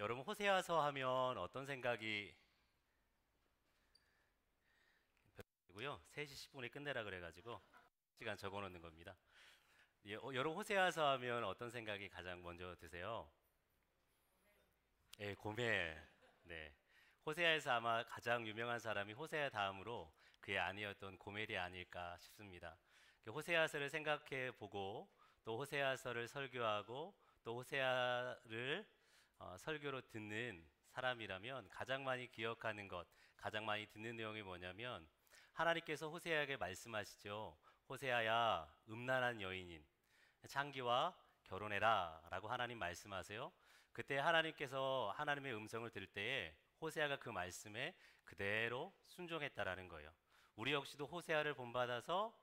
여러분 호세아서 하면 어떤 생각이 고요. 3시 10분에 끝내라 그래가지고 시간 적어놓는 겁니다. 예, 여러분 호세아서 하면 어떤 생각이 가장 먼저 드세요? 예, 고멜. 네. 호세아에서 아마 가장 유명한 사람이 호세아 다음으로 그의 아내였던 고멜이 아닐까 싶습니다. 호세아서를 생각해 보고 또 호세아서를 설교하고 또 호세아를 설교로 듣는 사람이라면 가장 많이 기억하는 것, 가장 많이 듣는 내용이 뭐냐면 하나님께서 호세아에게 말씀하시죠. 호세아야, 음란한 여인인 창기와 결혼해라 라고 하나님 말씀하세요. 그때 하나님께서 하나님의 음성을 들을 때에 호세아가 그 말씀에 그대로 순종했다라는 거예요. 우리 역시도 호세아를 본받아서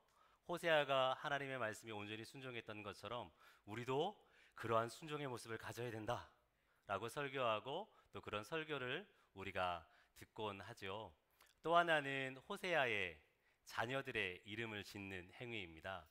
호세아가 하나님의 말씀에 온전히 순종했던 것처럼 우리도 그러한 순종의 모습을 가져야 된다 라고 설교하고 또 그런 설교를 우리가 듣곤 하죠. 또 하나는 호세아의 자녀들의 이름을 짓는 행위입니다.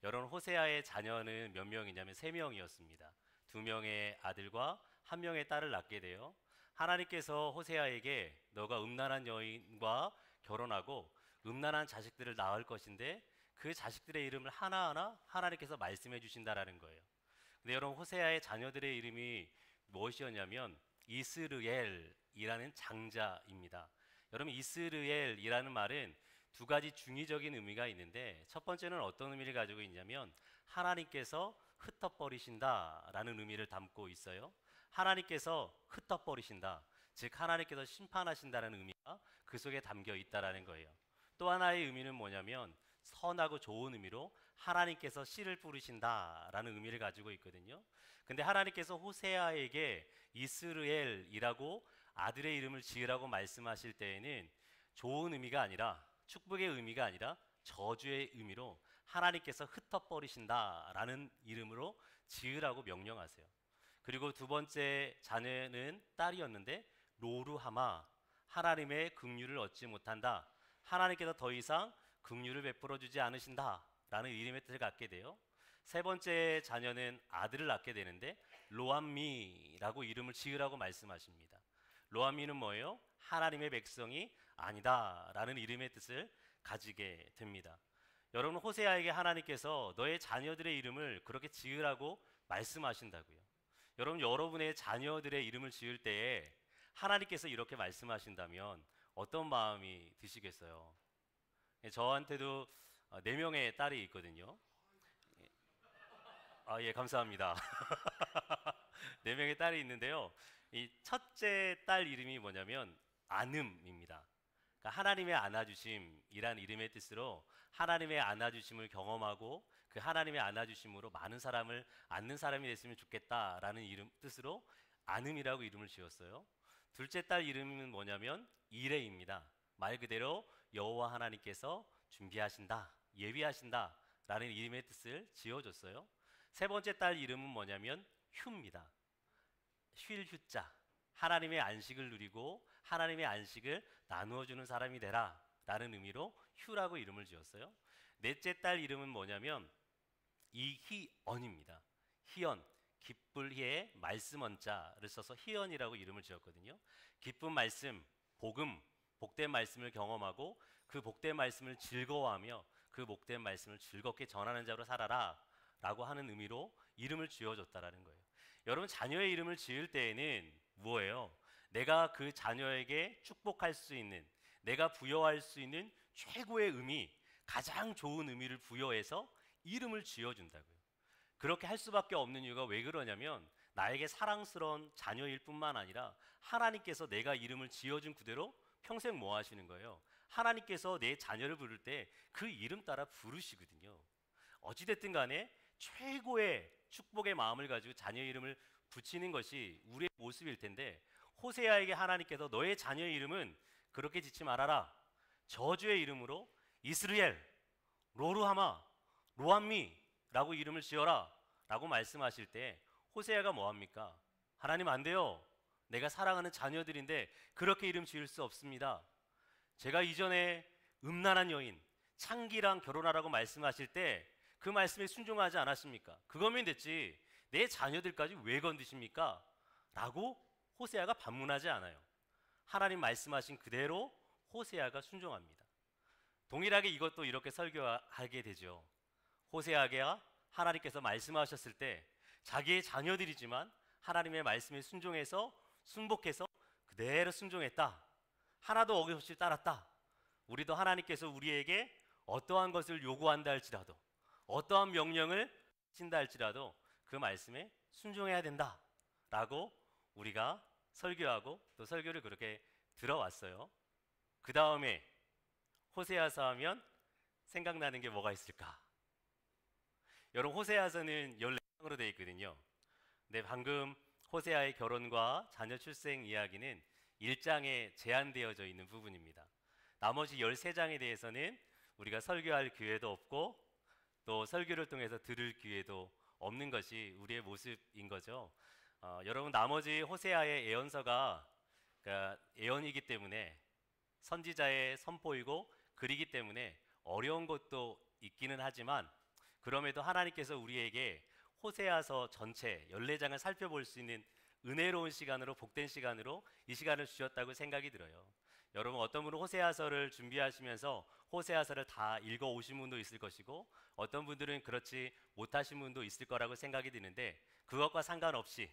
여러분 호세아의 자녀는 몇 명이냐면 3명이었습니다. 2명의 아들과 1명의 딸을 낳게 돼요. 하나님께서 호세아에게 너가 음란한 여인과 결혼하고 음란한 자식들을 낳을 것인데 그 자식들의 이름을 하나하나 하나님께서 말씀해 주신다라는 거예요. 근데 여러분 호세아의 자녀들의 이름이 무엇이었냐면 이스르엘이라는 장자입니다. 여러분 이스르엘이라는 말은 두 가지 중의적인 의미가 있는데 첫 번째는 어떤 의미를 가지고 있냐면 하나님께서 흩어버리신다라는 의미를 담고 있어요. 하나님께서 흩어버리신다, 즉 하나님께서 심판하신다는 의미가 그 속에 담겨 있다라는 거예요. 또 하나의 의미는 뭐냐면 선하고 좋은 의미로 하나님께서 씨를 뿌리신다라는 의미를 가지고 있거든요. 근데 하나님께서 호세아에게 이스르엘이라고 아들의 이름을 지으라고 말씀하실 때에는 좋은 의미가 아니라 축복의 의미가 아니라 저주의 의미로 하나님께서 흩어버리신다라는 이름으로 지으라고 명령하세요. 그리고 두 번째 자녀는 딸이었는데 로루하마, 하나님의 긍휼을 얻지 못한다, 하나님께서 더 이상 긍휼을 베풀어 주지 않으신다라는 이름의 뜻을 갖게 돼요. 세 번째 자녀는 아들을 낳게 되는데 로암미라고 이름을 지으라고 말씀하십니다. 로암미는 뭐예요? 하나님의 백성이 아니다라는 이름의 뜻을 가지게 됩니다. 여러분 호세아에게 하나님께서 너의 자녀들의 이름을 그렇게 지으라고 말씀하신다고요. 여러분 여러분의 자녀들의 이름을 지을 때에 하나님께서 이렇게 말씀하신다면 어떤 마음이 드시겠어요? 저한테도 4명의 딸이 있거든요. 아, 예, 감사합니다. 4명의 딸이 있는데요. 이 첫째 딸 이름이 뭐냐면 안음입니다. 그러니까 하나님의 안아주심이란 이름의 뜻으로 하나님의 안아주심을 경험하고 그 하나님의 안아주심으로 많은 사람을 안는 사람이 됐으면 좋겠다라는 이름 뜻으로 안음이라고 이름을 지었어요. 둘째 딸 이름은 뭐냐면 이레입니다. 말 그대로 여호와 하나님께서 준비하신다, 예비하신다 라는 이름의 뜻을 지어줬어요. 세 번째 딸 이름은 뭐냐면 휴입니다. 쉴 휴자, 하나님의 안식을 누리고 하나님의 안식을 나누어주는 사람이 되라 라는 의미로 휴라고 이름을 지었어요. 넷째 딸 이름은 뭐냐면 이희언입니다. 희언, 기쁠 희에 말씀 언자를 써서 희언이라고 이름을 지었거든요. 기쁜 말씀, 복음, 복된 말씀을 경험하고 그 복된 말씀을 즐거워하며 그 복된 말씀을 즐겁게 전하는 자로 살아라 라고 하는 의미로 이름을 지어줬다라는 거예요. 여러분 자녀의 이름을 지을 때에는 뭐예요? 내가 그 자녀에게 축복할 수 있는, 내가 부여할 수 있는 최고의 의미, 가장 좋은 의미를 부여해서 이름을 지어준다고요. 그렇게 할 수밖에 없는 이유가 왜 그러냐면 나에게 사랑스러운 자녀일 뿐만 아니라 하나님께서 내가 이름을 지어준 그대로 평생 뭐 하시는 거예요? 하나님께서 내 자녀를 부를 때 그 이름 따라 부르시거든요. 어찌됐든 간에 최고의 축복의 마음을 가지고 자녀 이름을 붙이는 것이 우리의 모습일 텐데 호세아에게 하나님께서 너의 자녀의 이름은 그렇게 짓지 말아라, 저주의 이름으로 이스라엘, 로루하마, 로암미 라고 이름을 지어라 라고 말씀하실 때 호세아가 뭐합니까? 하나님 안 돼요, 내가 사랑하는 자녀들인데 그렇게 이름 지을 수 없습니다. 제가 이전에 음란한 여인 창기랑 결혼하라고 말씀하실 때 그 말씀에 순종하지 않았습니까? 그거면 됐지 내 자녀들까지 왜 건드십니까? 라고 호세아가 반문하지 않아요. 하나님 말씀하신 그대로 호세아가 순종합니다. 동일하게 이것도 이렇게 설교하게 되죠. 호세아가 하나님께서 말씀하셨을 때 자기의 자녀들이지만 하나님의 말씀에 순종해서 순복해서 그대로 순종했다. 하나도 어김없이 따랐다. 우리도 하나님께서 우리에게 어떠한 것을 요구한다 할지라도 어떠한 명령을 하신다 할지라도 그 말씀에 순종해야 된다 라고 우리가 설교하고 또 설교를 그렇게 들어왔어요. 그 다음에 호세아서 하면 생각나는 게 뭐가 있을까? 여러분, 호세아서는 14장으로 되어 있거든요. 근데 방금 호세아의 결혼과 자녀 출생 이야기는 1장에 제한되어져 있는 부분입니다. 나머지 13장에 대해서는 우리가 설교할 기회도 없고 또 설교를 통해서 들을 기회도 없는 것이 우리의 모습인 거죠. 여러분, 나머지 호세아의 예언서가 그러니까 예언이기 때문에 선지자의 선포이고 글이기 때문에 어려운 것도 있기는 하지만 그럼에도 하나님께서 우리에게 호세아서 전체 14장을 살펴볼 수 있는 은혜로운 시간으로 복된 시간으로 이 시간을 주셨다고 생각이 들어요. 여러분, 어떤 분은 호세아서를 준비하시면서 호세아서를 다 읽어 오신 분도 있을 것이고 어떤 분들은 그렇지 못하신 분도 있을 거라고 생각이 드는데 그것과 상관없이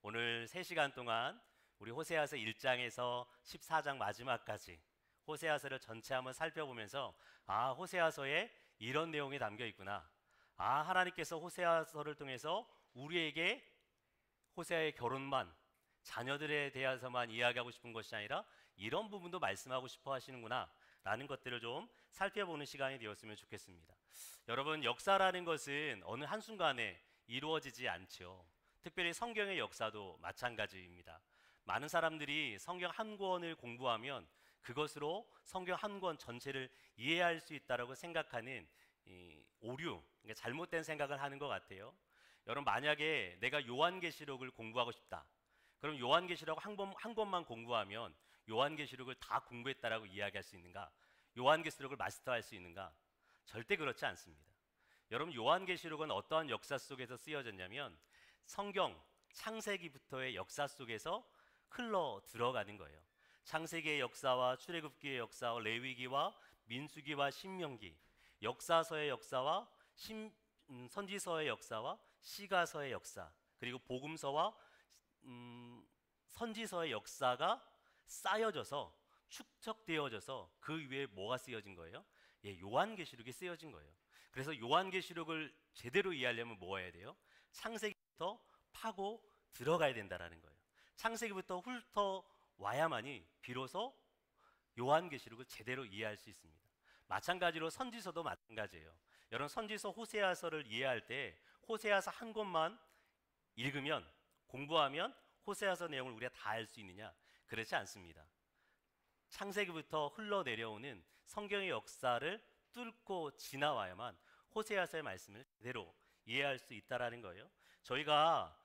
오늘 3시간 동안 우리 호세아서 1장에서 14장 마지막까지 호세아서를 전체 한번 살펴보면서 아, 호세아서에 이런 내용이 담겨 있구나. 아, 하나님께서 호세아서를 통해서 우리에게 호세아의 결혼만 자녀들에 대해서만 이야기하고 싶은 것이 아니라 이런 부분도 말씀하고 싶어 하시는구나 라는 것들을 좀 살펴보는 시간이 되었으면 좋겠습니다. 여러분, 역사라는 것은 어느 한순간에 이루어지지 않죠. 특별히 성경의 역사도 마찬가지입니다. 많은 사람들이 성경 한 권을 공부하면 그것으로 성경 한 권 전체를 이해할 수 있다고 생각하는 오류, 그러니까 잘못된 생각을 하는 것 같아요. 여러분, 만약에 내가 요한계시록을 공부하고 싶다. 그럼 요한계시록 한 권만 공부하면 요한계시록을 다 공부했다라고 이야기할 수 있는가? 요한계시록을 마스터할 수 있는가? 절대 그렇지 않습니다. 여러분, 요한계시록은 어떠한 역사 속에서 쓰여졌냐면 성경 창세기부터의 역사 속에서 흘러 들어가는 거예요. 창세기의 역사와 출애굽기의 역사와 레위기와 민수기와 신명기, 역사서의 역사와 선지서의 역사와 시가서의 역사, 그리고 복음서와 선지서의 역사가 쌓여져서 축적되어져서 그 위에 뭐가 쓰여진 거예요? 예, 요한계시록이 쓰여진 거예요. 그래서 요한계시록을 제대로 이해하려면 뭐 해야 돼요? 창세기부터 파고 들어가야 된다라는 거예요. 창세기부터 훑어 와야만이 비로소 요한계시록을 제대로 이해할 수 있습니다. 마찬가지로 선지서도 마찬가지예요. 여러분, 선지서 호세아서를 이해할 때 호세아서 한 권만 읽으면 공부하면 호세아서 내용을 우리가 다 알 수 있느냐? 그렇지 않습니다. 창세기부터 흘러내려오는 성경의 역사를 뚫고 지나와야만 호세아서의 말씀을 제대로 이해할 수 있다라는 거예요. 저희가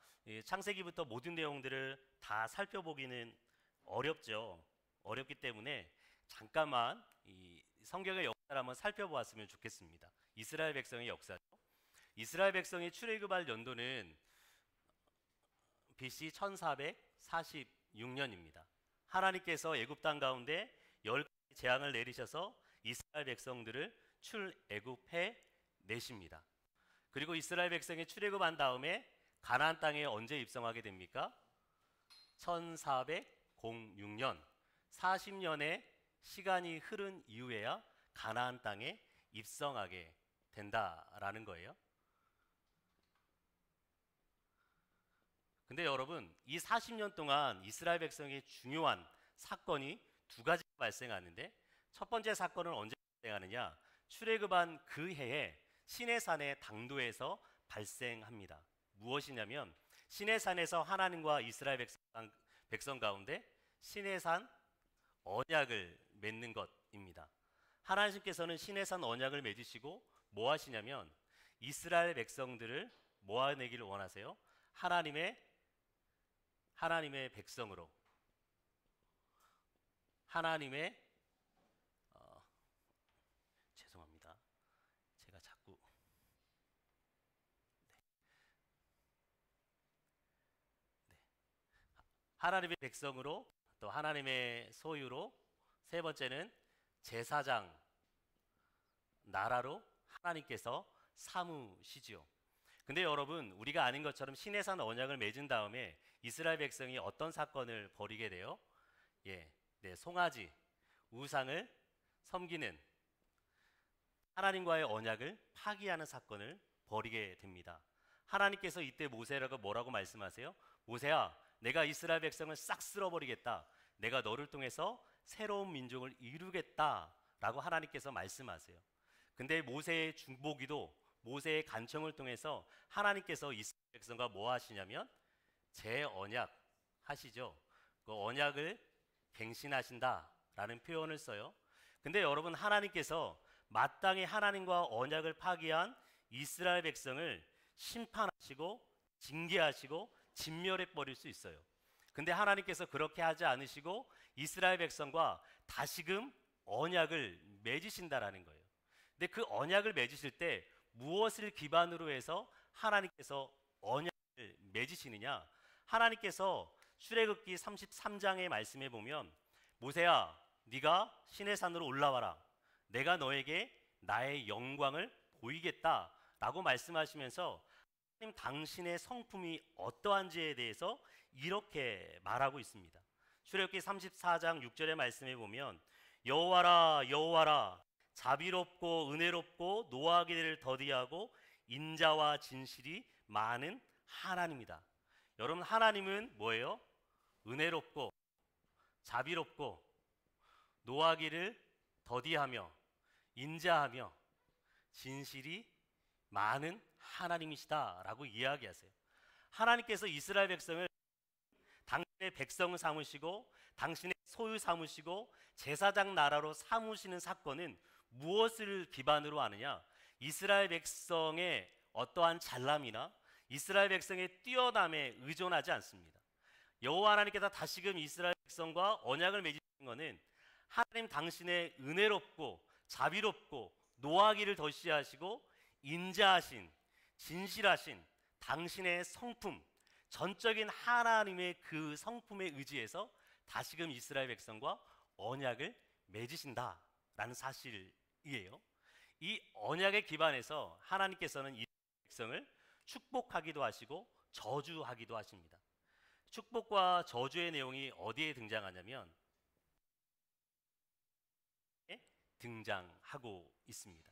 창세기부터 모든 내용들을 다 살펴보기는 어렵죠. 어렵기 때문에 잠깐만 이 성경의 역사를 한번 살펴보았으면 좋겠습니다. 이스라엘 백성의 역사죠. 이스라엘 백성이 출애굽할 연도는 BC 1446년입니다. 하나님께서 애굽 땅 가운데 10가지 재앙을 내리셔서 이스라엘 백성들을 출애굽해 내십니다. 그리고 이스라엘 백성이 출애굽한 다음에 가나안 땅에 언제 입성하게 됩니까? 1406년 40년의 시간이 흐른 이후에야 가나안 땅에 입성하게 된다라는 거예요. 근데 여러분, 이 40년 동안 이스라엘 백성의 중요한 사건이 두 가지가 발생하는데 첫 번째 사건은 언제 발생하느냐? 출애굽한 그 해에 시내산의 당도에서 발생합니다. 무엇이냐면 시내산에서 하나님과 이스라엘 백성 가운데 시내산 언약을 맺는 것입니다. 하나님께서는 시내산 언약을 맺으시고 뭐 하시냐면 이스라엘 백성들을 모아내기를 원하세요. 하나님의 백성으로 하나님의 죄송합니다. 제가 자꾸 하나님의 백성으로, 또 하나님의 소유로, 세 번째는 제사장 나라로 하나님께서 삼으시지요. 근데 여러분, 우리가 아는 것처럼 시내산 언약을 맺은 다음에 이스라엘 백성이 어떤 사건을 벌이게 돼요? 송아지, 우상을 섬기는, 하나님과의 언약을 파기하는 사건을 벌이게 됩니다. 하나님께서 이때 모세라고 뭐라고 말씀하세요? 모세야, 내가 이스라엘 백성을 싹 쓸어버리겠다. 내가 너를 통해서 새로운 민족을 이루겠다 라고 하나님께서 말씀하세요. 근데 모세의 중보기도, 모세의 간청을 통해서 하나님께서 이스라엘 백성과 뭐 하시냐면 재언약 하시죠. 그 언약을 갱신하신다 라는 표현을 써요. 근데 여러분, 하나님께서 마땅히 하나님과 언약을 파기한 이스라엘 백성을 심판하시고 징계하시고 진멸해 버릴 수 있어요. 근데 하나님께서 그렇게 하지 않으시고 이스라엘 백성과 다시금 언약을 맺으신다라는 거예요. 근데 그 언약을 맺으실 때 무엇을 기반으로 해서 하나님께서 언약을 맺으시느냐? 하나님께서 출애굽기 33장의 말씀에 보면 모세야, 네가 시내산으로 올라와라. 내가 너에게 나의 영광을 보이겠다라고 말씀하시면서 하나님 당신의 성품이 어떠한지에 대해서 이렇게 말하고 있습니다. 출애굽기 34장 6절의 말씀에 보면 여호와라 여호와라 자비롭고 은혜롭고 노하기를 더디하고 인자와 진실이 많은 하나님이다. 여러분, 하나님은 뭐예요? 은혜롭고 자비롭고 노하기를 더디하며 인자하며 진실이 많은 하나님이시다라고 이야기하세요. 하나님께서 이스라엘 백성을 당신의 백성 삼으시고 당신의 소유 삼으시고 제사장 나라로 삼으시는 사건은 무엇을 기반으로 하느냐? 이스라엘 백성의 어떠한 잘남이나 이스라엘 백성의 뛰어남에 의존하지 않습니다. 여호와 하나님께서 다시금 이스라엘 백성과 언약을 맺으신 것은 하나님 당신의 은혜롭고 자비롭고 노하기를 덧시하시고 인자하신 진실하신 당신의 성품, 전적인 하나님의 그 성품에 의지해서 다시금 이스라엘 백성과 언약을 맺으신다라는 사실이에요. 이 언약에 기반해서 하나님께서는 이 백성을 축복하기도 하시고 저주하기도 하십니다. 축복과 저주의 내용이 어디에 등장하냐면 등장하고 있습니다.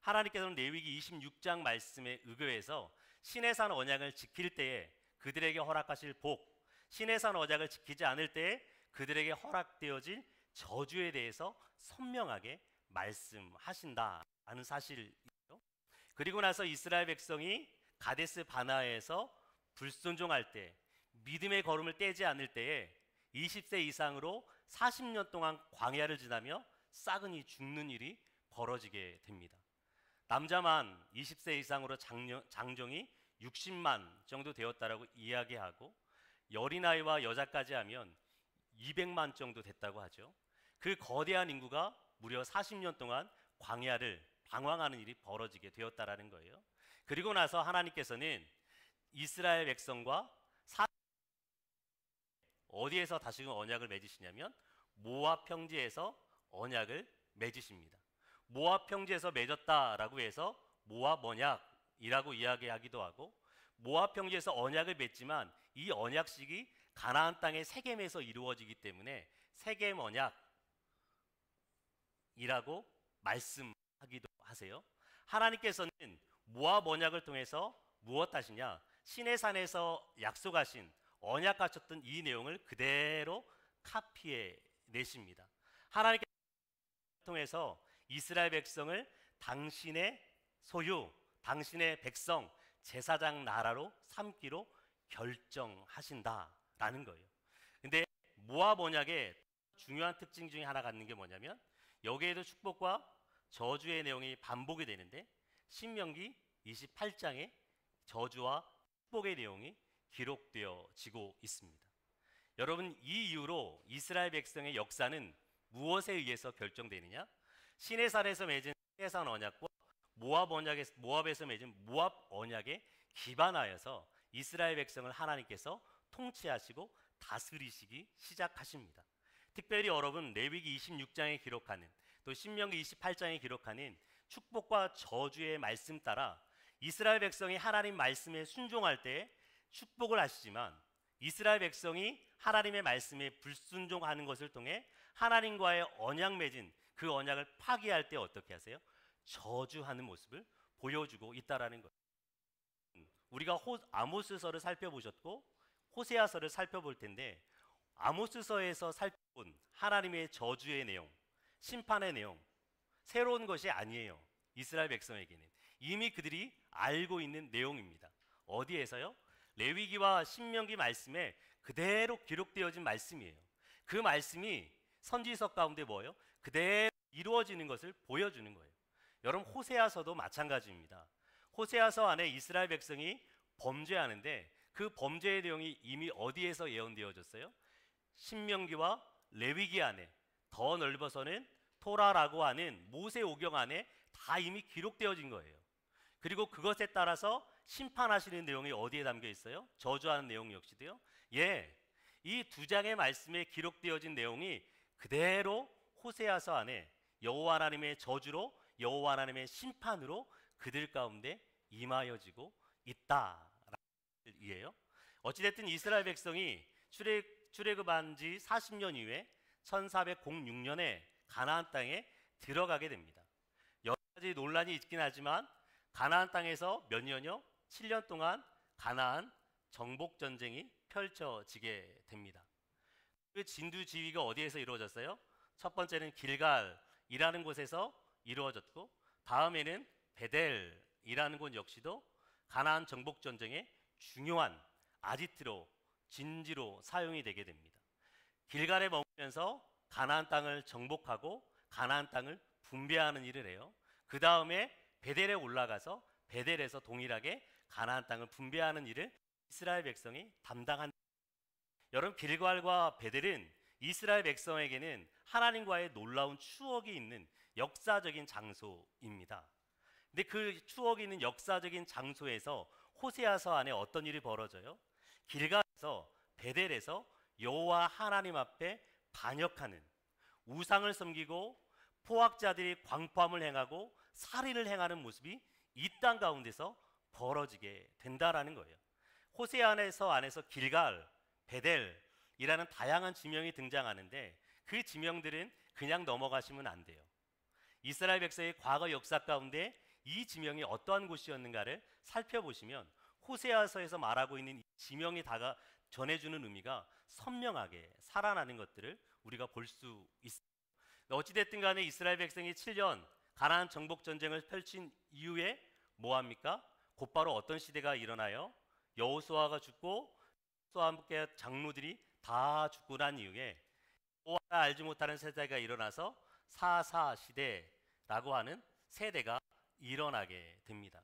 하나님께서는 레위기 26장 말씀에 의거해서 시내산 언약을 지킬 때에 그들에게 허락하실 복, 시내산 언약을 지키지 않을 때에 그들에게 허락되어질 저주에 대해서 선명하게 말씀하신다라는 사실이죠. 그리고 나서 이스라엘 백성이 가데스 바나에서 불순종할 때, 믿음의 걸음을 떼지 않을 때에 20세 이상으로 40년 동안 광야를 지나며 싹은이 죽는 일이 벌어지게 됩니다. 남자만 20세 이상으로 장정이 60만 정도 되었다라고 이야기하고 어린아이와 여자까지 하면 200만 정도 됐다고 하죠. 그 거대한 인구가 무려 40년 동안 광야를 방황하는 일이 벌어지게 되었다라는 거예요. 그리고 나서 하나님께서는 이스라엘 백성과 어디에서 다시금 언약을 맺으시냐면 모압 평지에서 언약을 맺으십니다. 모압 평지에서 맺었다라고 해서 모압 언약이라고 이야기하기도 하고, 모압 평지에서 언약을 맺지만 이 언약식이 가나안 땅의 세겜에서 이루어지기 때문에 세겜 언약이라고 말씀하기도 하세요. 하나님께서는 모압 언약을 통해서 무엇 하시냐? 시내산에서 약속하신 언약하셨던 이 내용을 그대로 카피해 내십니다. 하나님께서 통해서 이스라엘 백성을 당신의 소유, 당신의 백성, 제사장 나라로 삼기로 결정하신다라는 거예요. 근데 모압 언약의 중요한 특징 중에 하나 갖는 게 뭐냐면 여기에도 축복과 저주의 내용이 반복이 되는데 신명기 28장에 저주와 축복의 내용이 기록되어지고 있습니다. 여러분, 이 이후로 이스라엘 백성의 역사는 무엇에 의해서 결정되느냐? 시내산에서 맺은 시내산 언약과 모압에서 맺은 모압 언약에 기반하여서 이스라엘 백성을 하나님께서 통치하시고 다스리시기 시작하십니다. 특별히 여러분 레위기 26장에 기록하는 또 신명기 28장에 기록하는 축복과 저주의 말씀 따라 이스라엘 백성이 하나님 말씀에 순종할 때 축복을 하시지만 이스라엘 백성이 하나님의 말씀에 불순종하는 것을 통해 하나님과의 언약 맺은 그 언약을 파기할 때 어떻게 하세요? 저주하는 모습을 보여주고 있다라는 거예요. 우리가 아모스서를 살펴보셨고 호세아서를 살펴볼 텐데 아모스서에서 살펴본 하나님의 저주의 내용, 심판의 내용 새로운 것이 아니에요. 이스라엘 백성에게는 이미 그들이 알고 있는 내용입니다. 어디에서요? 레위기와 신명기 말씀에 그대로 기록되어진 말씀이에요. 그 말씀이 선지서 가운데 뭐예요? 그대로 이루어지는 것을 보여주는 거예요. 여러분 호세아서도 마찬가지입니다. 호세아서 안에 이스라엘 백성이 범죄하는데 그 범죄의 내용이 이미 어디에서 예언되어졌어요? 신명기와 레위기 안에, 더 넓어서는 토라라고 하는 모세오경 안에 다 이미 기록되어진 거예요. 그리고 그것에 따라서 심판하시는 내용이 어디에 담겨 있어요? 저주하는 내용 역시도요. 이 두 장의 말씀에 기록되어진 내용이 그대로 호세아서 안에 여호와 하나님의 저주로 여호와 하나님의 심판으로 그들 가운데 임하여지고 있다라는 이에요. 어찌됐든 이스라엘 백성이 출애굽한 지 40년 이후에 1406년에 가나안 땅에 들어가게 됩니다. 여러 가지 논란이 있긴 하지만 가나안 땅에서 몇 년요? 7년 동안 가나안 정복 전쟁이 펼쳐지게 됩니다. 그 진두지휘가 어디에서 이루어졌어요? 첫 번째는 길갈이라는 곳에서 이루어졌고 다음에는 베델이라는 곳 역시도 가나안 정복 전쟁의 중요한 아지트로 진지로 사용이 되게 됩니다. 길갈에 머물면서 가나안 땅을 정복하고 가나안 땅을 분배하는 일을 해요. 그 다음에 베델에 올라가서 베델에서 동일하게 가나안 땅을 분배하는 일을 이스라엘 백성이 담당한. 여러분 길갈과 베델은 이스라엘 백성에게는 하나님과의 놀라운 추억이 있는 역사적인 장소입니다. 근데 그 추억이 있는 역사적인 장소에서 호세아서 안에 어떤 일이 벌어져요? 길갈에서 베델에서 여호와 하나님 앞에 반역하는, 우상을 섬기고 포악자들이 광포함을 행하고 살인을 행하는 모습이 이 땅 가운데서 벌어지게 된다라는 거예요. 호세아서 길갈, 베델이라는 다양한 지명이 등장하는데 그 지명들은 그냥 넘어가시면 안 돼요. 이스라엘 백성의 과거 역사 가운데 이 지명이 어떠한 곳이었는가를 살펴보시면 호세아서에서 말하고 있는 이 지명이 전해주는 의미가 선명하게 살아나는 것들을 우리가 볼 수 있습니다. 어찌됐든 간에 이스라엘 백성이 7년 가나안 정복 전쟁을 펼친 이후에 뭐합니까? 곧바로 어떤 시대가 일어나요? 여호수아가 죽고 여호수아와 함께 장로들이 다 죽고 난 이후에 여호와를 알지 못하는 세대가 일어나서 사사시대라고 하는 세대가 일어나게 됩니다.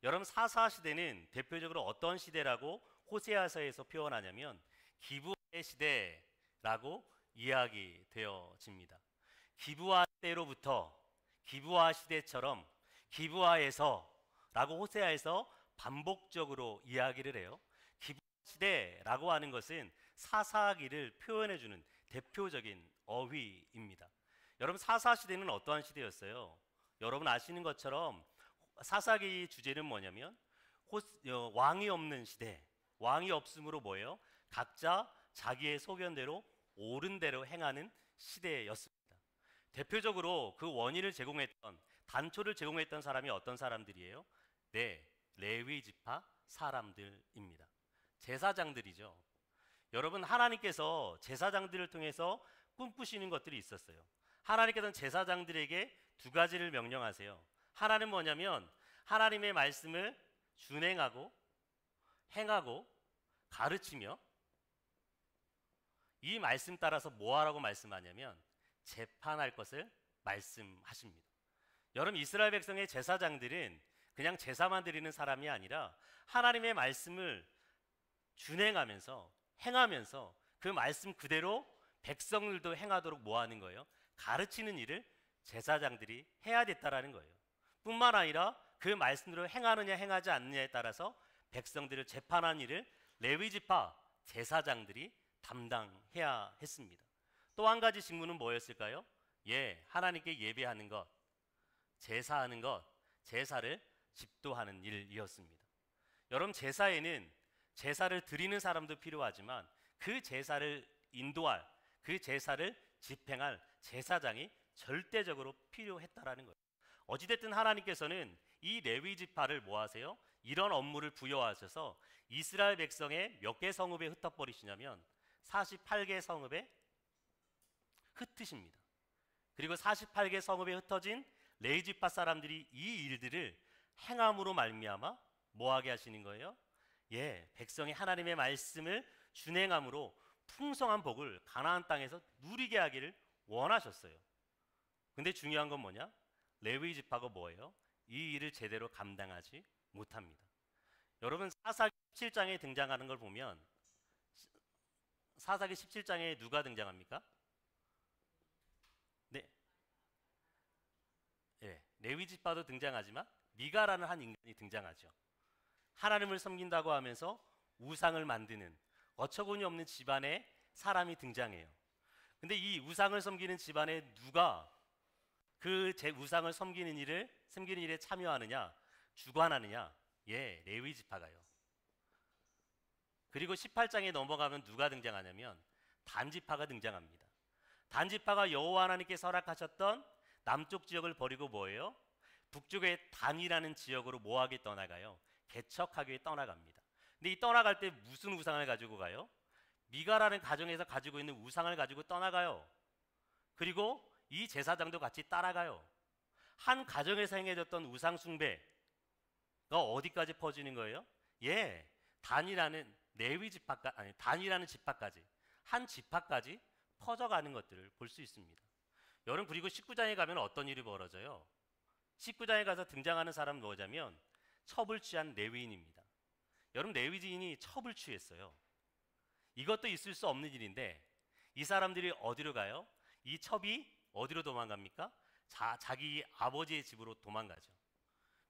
여러분 사사시대는 대표적으로 어떤 시대라고 호세아서에서 표현하냐면 기브아의 시대라고 이야기되어집니다. 기브아 때로부터 기브아 시대처럼 기브아에서라고 호세아에서 반복적으로 이야기를 해요. 기브아 시대라고 하는 것은 사사기를 표현해주는 대표적인 어휘입니다. 여러분 사사시대는 어떠한 시대였어요? 여러분 아시는 것처럼 사사기 주제는 뭐냐면 왕이 없는 시대, 왕이 없으므로 뭐예요? 각자 자기의 소견대로 옳은 대로 행하는 시대였습니다. 대표적으로 그 원인을 제공했던, 단초를 제공했던 사람이 어떤 사람들이에요? 네, 레위 지파 사람들입니다. 제사장들이죠. 여러분 하나님께서 제사장들을 통해서 꿈꾸시는 것들이 있었어요. 하나님께서는 제사장들에게 두 가지를 명령하세요. 하나는 뭐냐면 하나님의 말씀을 준행하고 행하고 가르치며 이 말씀 따라서 뭐하라고 말씀하냐면 재판할 것을 말씀하십니다. 여러분 이스라엘 백성의 제사장들은 그냥 제사만 드리는 사람이 아니라 하나님의 말씀을 준행하면서 행하면서 그 말씀 그대로 백성들도 행하도록 뭐하는 거예요? 가르치는 일을 제사장들이 해야 됐다라는 거예요. 뿐만 아니라 그 말씀대로 행하느냐 행하지 않느냐에 따라서 백성들을 재판하는 일을 레위 지파 제사장들이 담당해야 했습니다. 또 한 가지 직무는 뭐였을까요? 하나님께 예배하는 것, 제사하는 것, 제사를 집도하는 일이었습니다. 여러분, 제사에는 제사를 드리는 사람도 필요하지만 그 제사를 인도할, 그 제사를 집행할 제사장이 절대적으로 필요했다라는 거예요. 어찌됐든 하나님께서는 이 레위 지파를 뭐 하세요? 이런 업무를 부여하셔서 이스라엘 백성의 몇 개 성읍에 흩어버리시냐면 48개 성읍에 흩으십니다. 그리고 48개 성읍에 흩어진 레위 지파 사람들이 이 일들을 행함으로 말미암아 뭐하게 하시는 거예요? 백성이 하나님의 말씀을 준행함으로 풍성한 복을 가나안 땅에서 누리게 하기를 원하셨어요. 근데 중요한 건 뭐냐? 레위 지파가 뭐예요? 이 일을 제대로 감당하지 못합니다. 여러분, 사사기 17장에 등장하는 걸 보면 사사기 17장에 누가 등장합니까? 레위 지파도 등장하지만 미가라는 한 인간이 등장하죠. 하나님을 섬긴다고 하면서 우상을 만드는 어처구니 없는 집안의 사람이 등장해요. 근데 이 우상을 섬기는 집안에 누가 그 제 우상을 섬기는 일에 참여하느냐, 주관하느냐? 레위 지파가요. 그리고 18장에 넘어가면 누가 등장하냐면 단 지파가 등장합니다. 단 지파가 여호와 하나님께서 허락하셨던 남쪽 지역을 버리고 뭐예요? 북쪽의 단이라는 지역으로 뭐하게 떠나가요? 개척하게 떠나갑니다. 근데 이 떠나갈 때 무슨 우상을 가지고 가요? 미가라는 가정에서 가지고 있는 우상을 가지고 떠나가요. 그리고 이 제사장도 같이 따라가요. 한 가정에서 행해졌던 우상 숭배가 어디까지 퍼지는 거예요? 단이라는 레위 지파까지, 아니 단이라는 지파까지, 한 지파까지 퍼져가는 것들을 볼 수 있습니다. 여러분, 그리고 19장에 가면 어떤 일이 벌어져요? 19장에 가서 등장하는 사람은 뭐냐면 첩을 취한 레위인입니다. 여러분, 레위인이 첩을 취했어요. 이것도 있을 수 없는 일인데 이 사람들이 어디로 가요? 이 첩이 어디로 도망갑니까? 자기 아버지의 집으로 도망가죠.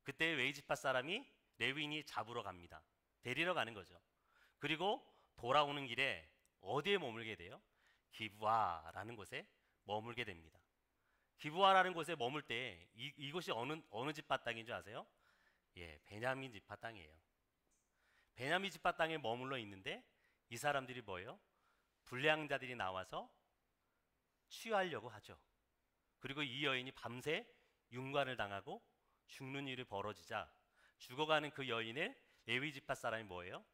그때 레위 지파 사람이 레위인이 잡으러 갑니다. 데리러 가는 거죠. 그리고 돌아오는 길에 어디에 머물게 돼요? 기브아라는 곳에 머물게 됩니다. 기브아라는 곳에 머물 때 이곳이 어느 지파 땅인 줄 아세요? 베냐민 지파 땅이에요. 베냐민 지파 땅에 머물러 있는데 이 사람들이 뭐예요? 불량자들이 나와서 취하려고 하죠. 그리고 이 여인이 밤새 윤관을 당하고 죽는 일이 벌어지자 죽어가는 그 여인을 레위 지파 사람이 뭐예요?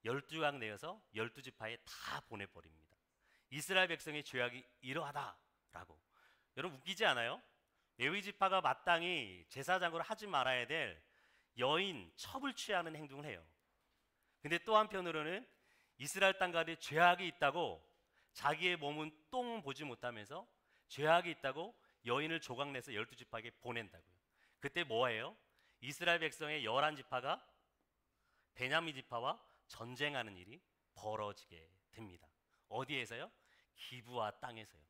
12강 내어서 12지파에 다 보내버립니다. 이스라엘 백성의 죄악이 이러하다라고. 여러분, 웃기지 않아요? 레위 지파가 마땅히 제사장으로 하지 말아야 될 여인, 첩을 취하는 행동을 해요. 근데 또 한편으로는 이스라엘 땅 가운데 죄악이 있다고 자기의 몸은 똥 보지 못하면서 죄악이 있다고 여인을 조각내서 12지파에게 보낸다고요. 그때 뭐예요? 이스라엘 백성의 11지파가 베냐민 지파와 전쟁하는 일이 벌어지게 됩니다. 어디에서요? 기브아 땅에서요.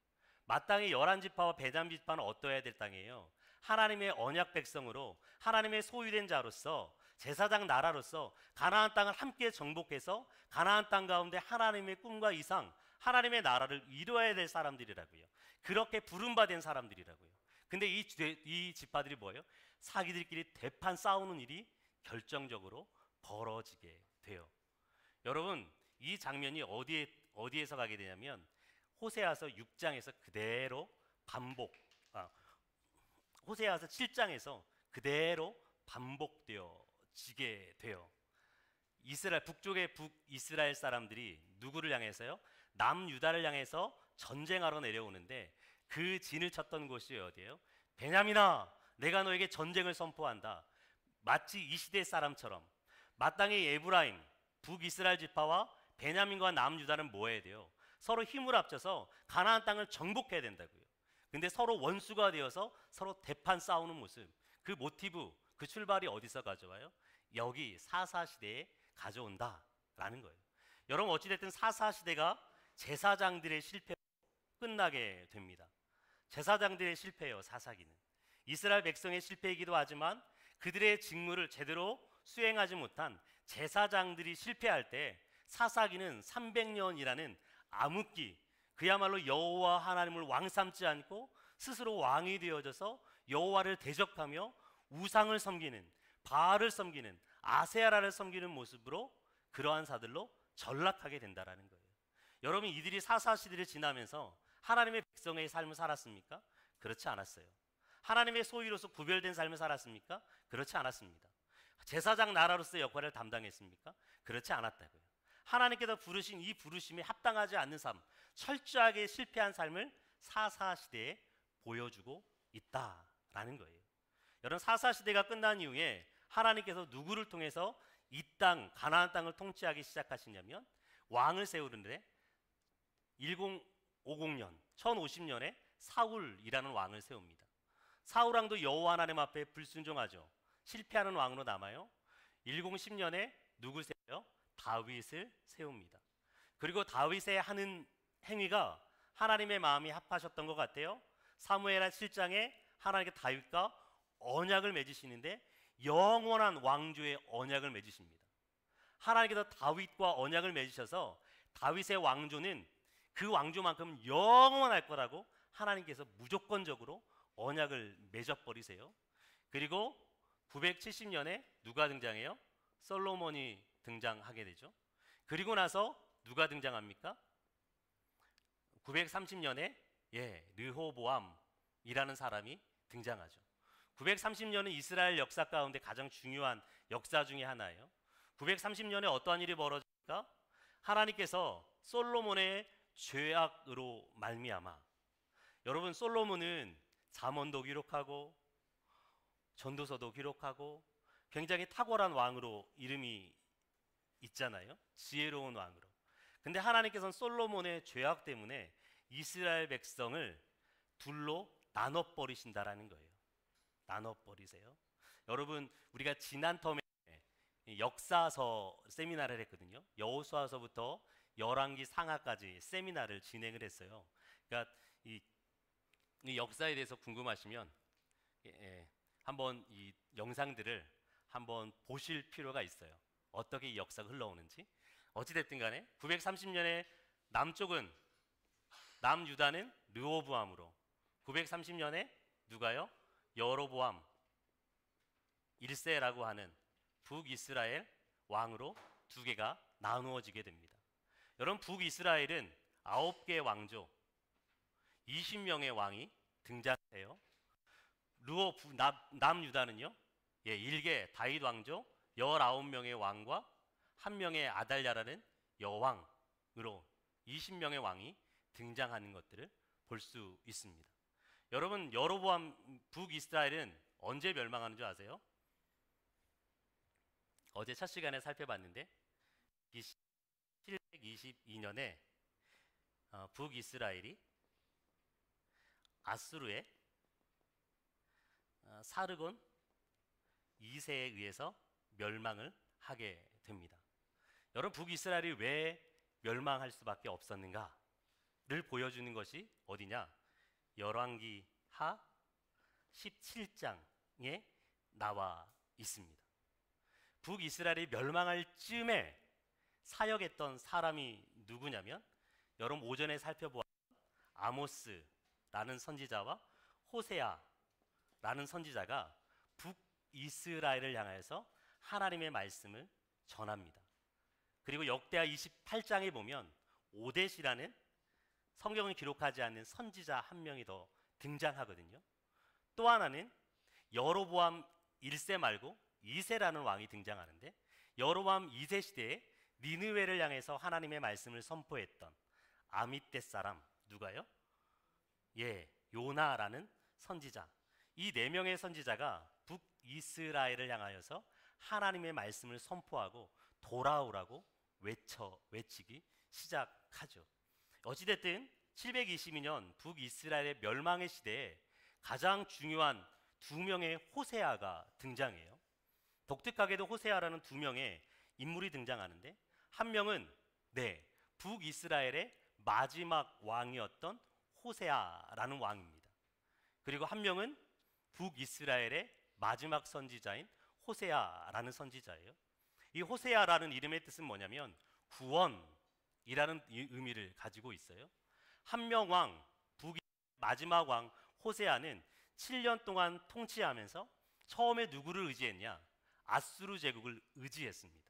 마땅히 11지파와 베냐민 지파는 어떠해야 될 땅이에요? 하나님의 언약 백성으로 하나님의 소유된 자로서 제사장 나라로서 가나안 땅을 함께 정복해서 가나안 땅 가운데 하나님의 꿈과 이상, 하나님의 나라를 이루어야 될 사람들이라고요. 그렇게 부름받은 사람들이라고요. 근데 이 지파들이 뭐예요? 사기들끼리 대판 싸우는 일이 결정적으로 벌어지게 돼요. 여러분, 이 장면이 어디에서 가게 되냐면 호세아서 6장에서 그대로 호세아서 7장에서 그대로 반복되어지게 돼요. 북쪽의 북이스라엘 사람들이 누구를 향해서요? 남유다를 향해서 전쟁하러 내려오는데 그 진을 쳤던 곳이 어디예요? 베냐민아, 내가 너에게 전쟁을 선포한다. 마치 이 시대 사람처럼 마땅히 에브라임, 북이스라엘 지파와 베냐민과 남유다는 뭐 해야 돼요? 서로 힘을 합쳐서 가나안 땅을 정복해야 된다고요. 근데 서로 원수가 되어서 서로 대판 싸우는 모습, 그 모티브, 그 출발이 어디서 가져와요? 여기 사사시대에 가져온다라는 거예요. 여러분, 어찌됐든 사사시대가 제사장들의 실패로 끝나게 됩니다. 제사장들의 실패예요, 사사기는. 이스라엘 백성의 실패이기도 하지만 그들의 직무를 제대로 수행하지 못한 제사장들이 실패할 때 사사기는 300년이라는 암흑기, 그야말로 여호와 하나님을 왕 삼지 않고 스스로 왕이 되어져서 여호와를 대적하며 우상을 섬기는, 바알을 섬기는, 아세라를 섬기는 모습으로 그러한 사들로 전락하게 된다라는 거예요. 여러분, 이들이 사사 시대를 지나면서 하나님의 백성의 삶을 살았습니까? 그렇지 않았어요. 하나님의 소유로서 구별된 삶을 살았습니까? 그렇지 않았습니다. 제사장 나라로서의 역할을 담당했습니까? 그렇지 않았다고요. 하나님께서 부르신 이 부르심에 합당하지 않는 삶, 철저하게 실패한 삶을 사사 시대에 보여주고 있다라는 거예요. 여러분, 사사 시대가 끝난 이후에 하나님께서 누구를 통해서 이 땅, 가나안 땅을 통치하기 시작하시냐면 왕을 세우는데 1050년, 1050년에 사울이라는 왕을 세웁니다. 사울 왕도 여호와 하나님 앞에 불순종하죠. 실패하는 왕으로 남아요. 1010년에 누구 세워요? 다윗을 세웁니다. 그리고 다윗의 하는 행위가 하나님의 마음이 합하셨던 것 같아요. 사무엘하 7장에 하나님께 다윗과 언약을 맺으시는데 영원한 왕조의 언약을 맺으십니다. 하나님께서 다윗과 언약을 맺으셔서 다윗의 왕조는 그 왕조만큼 영원할 거라고 하나님께서 무조건적으로 언약을 맺어버리세요. 그리고 970년에 누가 등장해요? 솔로몬이 등장하게 되죠. 그리고 나서 누가 등장합니까? 930년에 르호보암이라는 사람이 등장하죠. 930년은 이스라엘 역사 가운데 가장 중요한 역사 중에 하나예요. 930년에 어떠한 일이 벌어집니까? 하나님께서 솔로몬의 죄악으로 말미암아, 여러분, 솔로몬은 잠언도 기록하고 전도서도 기록하고 굉장히 탁월한 왕으로 이름이 있잖아요. 지혜로운 왕으로. 근데 하나님께서는 솔로몬의 죄악 때문에 이스라엘 백성을 둘로 나눠버리신다라는 거예요. 나눠버리세요. 여러분, 우리가 지난 텀에 역사서 세미나를 했거든요. 여호수아서부터 열왕기 상하까지 세미나를 진행을 했어요. 그러니까 이 역사에 대해서 궁금하시면 한번 이 영상들을 한번 보실 필요가 있어요. 어떻게 이 역사가 흘러오는지. 어찌됐든 간에 930년에 남쪽은, 남유다는 르호보암으로, 930년에 누가요? 여로보암 1세라고 하는 북이스라엘 왕으로 두 개가 나누어지게 됩니다. 여러분, 북이스라엘은 9개의 왕조, 20명의 왕이 등장해요. 남유다는요, 1개 다윗 왕조 19명의 왕과 1명의 아달랴라는 여왕으로 20명의 왕이 등장하는 것들을 볼 수 있습니다. 여러분, 여로보암 북이스라엘은 언제 멸망하는 줄 아세요? 어제 첫 시간에 살펴봤는데 722년에 북이스라엘이 아수르의 사르곤 2세에 의해서 멸망을 하게 됩니다. 여러분, 북이스라엘이 왜 멸망할 수밖에 없었는가를 보여주는 것이 어디냐? 열왕기 하 17장에 나와 있습니다. 북이스라엘이 멸망할 즈음에 사역했던 사람이 누구냐면, 여러분 오전에 살펴보았던 아모스라는 선지자와 호세아라는 선지자가 북이스라엘을 향해서 하나님의 말씀을 전합니다. 그리고 역대하 28장에 보면 오뎃이라는 성경을 기록하지 않는 선지자 한 명이 더 등장하거든요. 또 하나는 여로보암 1세 말고 2세라는 왕이 등장하는데, 여로보암 2세 시대에 니느웨를 향해서 하나님의 말씀을 선포했던 아밋떼 사람 누가요? 요나라는 선지자. 이 네 명의 선지자가 북이스라엘을 향하여서 하나님의 말씀을 선포하고 돌아오라고 외치기 시작하죠. 어찌됐든 722년 북이스라엘의 멸망의 시대에 가장 중요한 두 명의 호세아가 등장해요. 독특하게도 호세아라는 두 명의 인물이 등장하는데, 한 명은 북이스라엘의 마지막 왕이었던 호세아라는 왕입니다. 그리고 한 명은 북이스라엘의 마지막 선지자인 호세아라는 선지자예요. 이 호세아라는 이름의 뜻은 뭐냐면 구원이라는 의미를 가지고 있어요. 한명왕, 북이 마지막 왕 호세아는 7년 동안 통치하면서 처음에 누구를 의지했냐? 아수르 제국을 의지했습니다.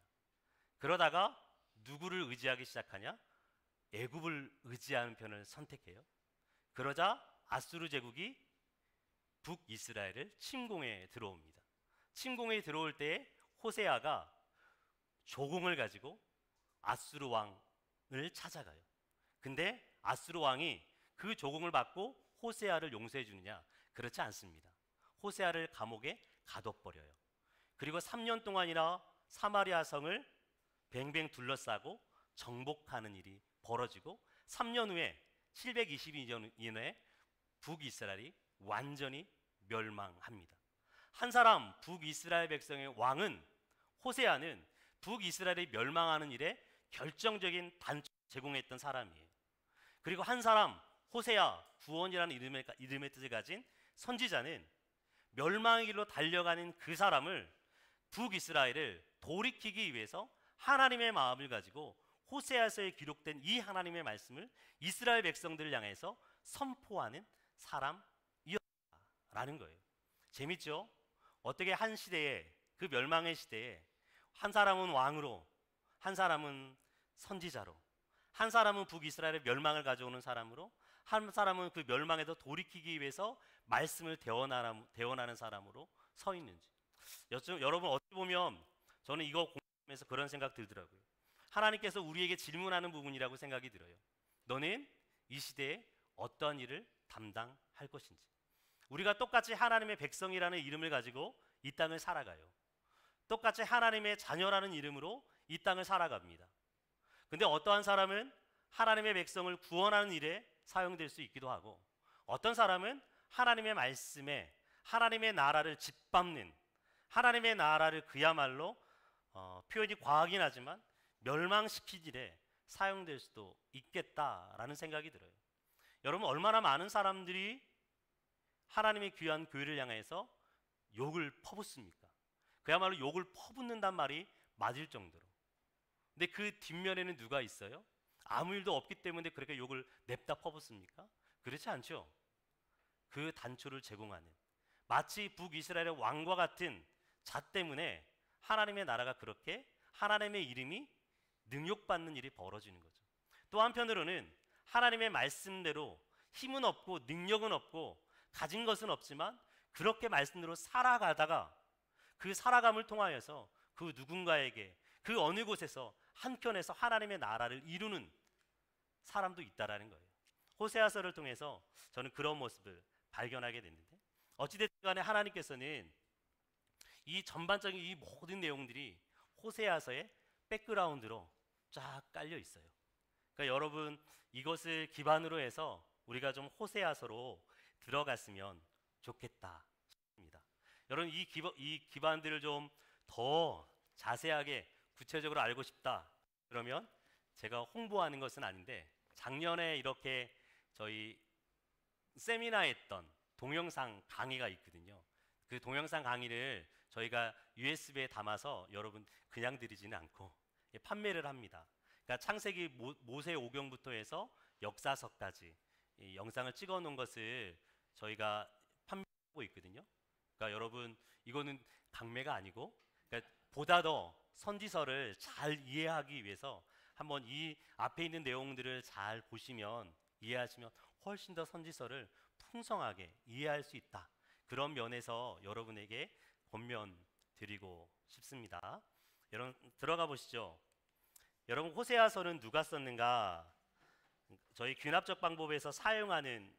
그러다가 누구를 의지하기 시작하냐? 애굽을 의지하는 편을 선택해요. 그러자 아수르 제국이 북이스라엘을 침공해 들어옵니다. 침공해 들어올 때에 호세아가 조공을 가지고 아수르 왕을 찾아가요. 근데 아수르 왕이 그 조공을 받고 호세아를 용서해 주느냐? 그렇지 않습니다. 호세아를 감옥에 가둬버려요. 그리고 3년 동안이나 사마리아 성을 뱅뱅 둘러싸고 정복하는 일이 벌어지고 3년 후에 722년 이내에 북이스라엘이 완전히 멸망합니다. 한 사람 북이스라엘 백성의 왕은 호세아는 북이스라엘이 멸망하는 일에 결정적인 단초를 제공했던 사람이에요. 그리고 한 사람 호세아 구원이라는 이름의 뜻을 가진 선지자는 멸망의 길로 달려가는 그 사람을 북이스라엘을 돌이키기 위해서 하나님의 마음을 가지고 호세아서에 기록된 이 하나님의 말씀을 이스라엘 백성들을 향해서 선포하는 사람이었다라는 거예요. 재밌죠? 어떻게 한 시대에, 그 멸망의 시대에 한 사람은 왕으로, 한 사람은 선지자로, 한 사람은 북이스라엘의 멸망을 가져오는 사람으로, 한 사람은 그 멸망에서 돌이키기 위해서 말씀을 대원하는 사람으로 서 있는지. 여러분 어떻게 보면 저는 이거 공부하면서 그런 생각 들더라고요. 하나님께서 우리에게 질문하는 부분이라고 생각이 들어요. 너는 이 시대에 어떠한 일을 담당할 것인지. 우리가 똑같이 하나님의 백성이라는 이름을 가지고 이 땅을 살아가요. 똑같이 하나님의 자녀라는 이름으로 이 땅을 살아갑니다. 근데 어떠한 사람은 하나님의 백성을 구원하는 일에 사용될 수 있기도 하고, 어떤 사람은 하나님의 말씀에 하나님의 나라를 짓밟는, 하나님의 나라를 그야말로 표현이 과하긴 하지만 멸망시키는 일에 사용될 수도 있겠다라는 생각이 들어요. 여러분 얼마나 많은 사람들이 하나님의 귀한 교회를 향해서 욕을 퍼붓습니까? 그야말로 욕을 퍼붓는단 말이 맞을 정도로. 근데 그 뒷면에는 누가 있어요? 아무 일도 없기 때문에 그렇게 욕을 냅다 퍼붓습니까? 그렇지 않죠. 그 단초를 제공하는, 마치 북이스라엘의 왕과 같은 자 때문에 하나님의 나라가 그렇게 하나님의 이름이 능욕받는 일이 벌어지는 거죠. 또 한편으로는 하나님의 말씀대로 힘은 없고 능력은 없고 가진 것은 없지만 그렇게 말씀대로 살아가다가 그 살아감을 통하여서 그 누군가에게 그 어느 곳에서 한켠에서 하나님의 나라를 이루는 사람도 있다라는 거예요. 호세아서를 통해서 저는 그런 모습을 발견하게 됐는데, 어찌됐든 간에 하나님께서는 이 전반적인 이 모든 내용들이 호세아서의 백그라운드로 쫙 깔려 있어요. 그러니까 여러분 이것을 기반으로 해서 우리가 좀 호세아서로 들어갔으면 좋겠다 싶습니다. 여러분 이 기반들을 좀 더 자세하게 구체적으로 알고 싶다 그러면 제가 홍보하는 것은 아닌데, 작년에 이렇게 저희 세미나 했던 동영상 강의가 있거든요. 그 동영상 강의를 저희가 USB에 담아서 여러분 그냥 드리지는 않고 판매를 합니다. 그러니까 창세기 모세 오경부터 해서 역사서까지 이 영상을 찍어 놓은 것을 저희가 판매하고 있거든요. 그러니까 여러분 이거는 강매가 아니고, 그러니까 보다 더 선지서를 잘 이해하기 위해서 한번 이 앞에 있는 내용들을 잘 보시면, 이해하시면 훨씬 더 선지서를 풍성하게 이해할 수 있다. 그런 면에서 여러분에게 권면 드리고 싶습니다. 여러분 들어가 보시죠. 여러분 호세아서는 누가 썼는가? 저희 귀납적 방법에서 사용하는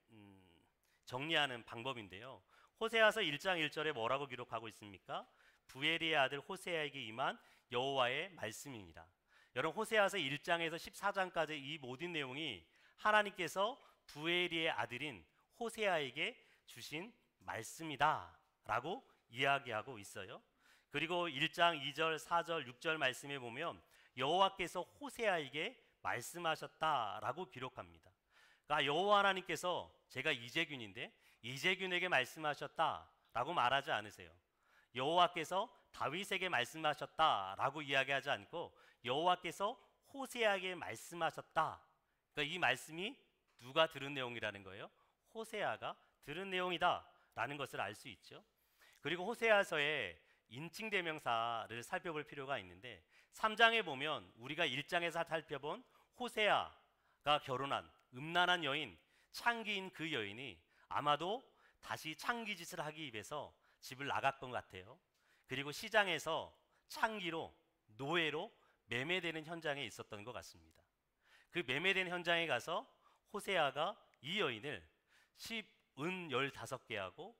정리하는 방법인데요. 호세아서 1장 1절에 뭐라고 기록하고 있습니까? 부엘리의 아들 호세아에게 임한 여호와의 말씀이니라. 여러분 호세아서 1장에서 14장까지 이 모든 내용이 하나님께서 부엘리의 아들인 호세아에게 주신 말씀이다 라고 이야기하고 있어요. 그리고 1장 2절, 4절, 6절 말씀에 보면 여호와께서 호세아에게 말씀하셨다라고 기록합니다. 그러니까 여호와 하나님께서, 제가 이재균인데 이재균에게 말씀하셨다라고 말하지 않으세요. 여호와께서 다윗에게 말씀하셨다라고 이야기하지 않고 여호와께서 호세아에게 말씀하셨다. 그러니까 이 말씀이 누가 들은 내용이라는 거예요? 호세아가 들은 내용이다 라는 것을 알 수 있죠. 그리고 호세아서의 인칭 대명사를 살펴볼 필요가 있는데 3장에 보면 우리가 1장에서 살펴본 호세아가 결혼한 음란한 여인, 창기인 그 여인이 아마도 다시 창기짓을 하기 위해서 집을 나갔던 것 같아요. 그리고 시장에서 창기로, 노예로 매매되는 현장에 있었던 것 같습니다. 그 매매된 현장에 가서 호세아가 이 여인을 15개 하고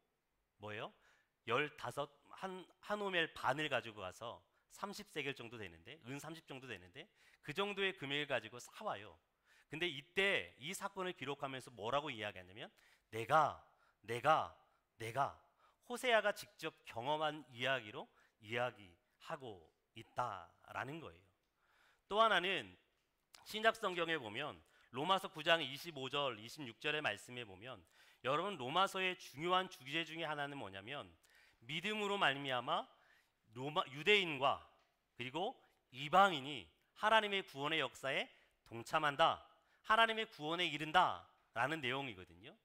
뭐예요? 15, 한 오멜 반을 가지고 가서 30세겔 정도 되는데, 은 30 정도 되는데 그 정도의 금액을 가지고 사와요. 근데 이때 이 사건을 기록하면서 뭐라고 이야기하냐면 내가 호세아가 직접 경험한 이야기로 이야기하고 있다라는 거예요. 또 하나는 신약 성경에 보면 로마서 9장 25절, 26절의 말씀에 보면 여러분 로마서의 중요한 주제 중에 하나는 뭐냐면 믿음으로 말미암아 유대인과 그리고 이방인이 하나님의 구원의 역사에 동참한다. 하나님의 구원에 이른다라는 내용이거든요.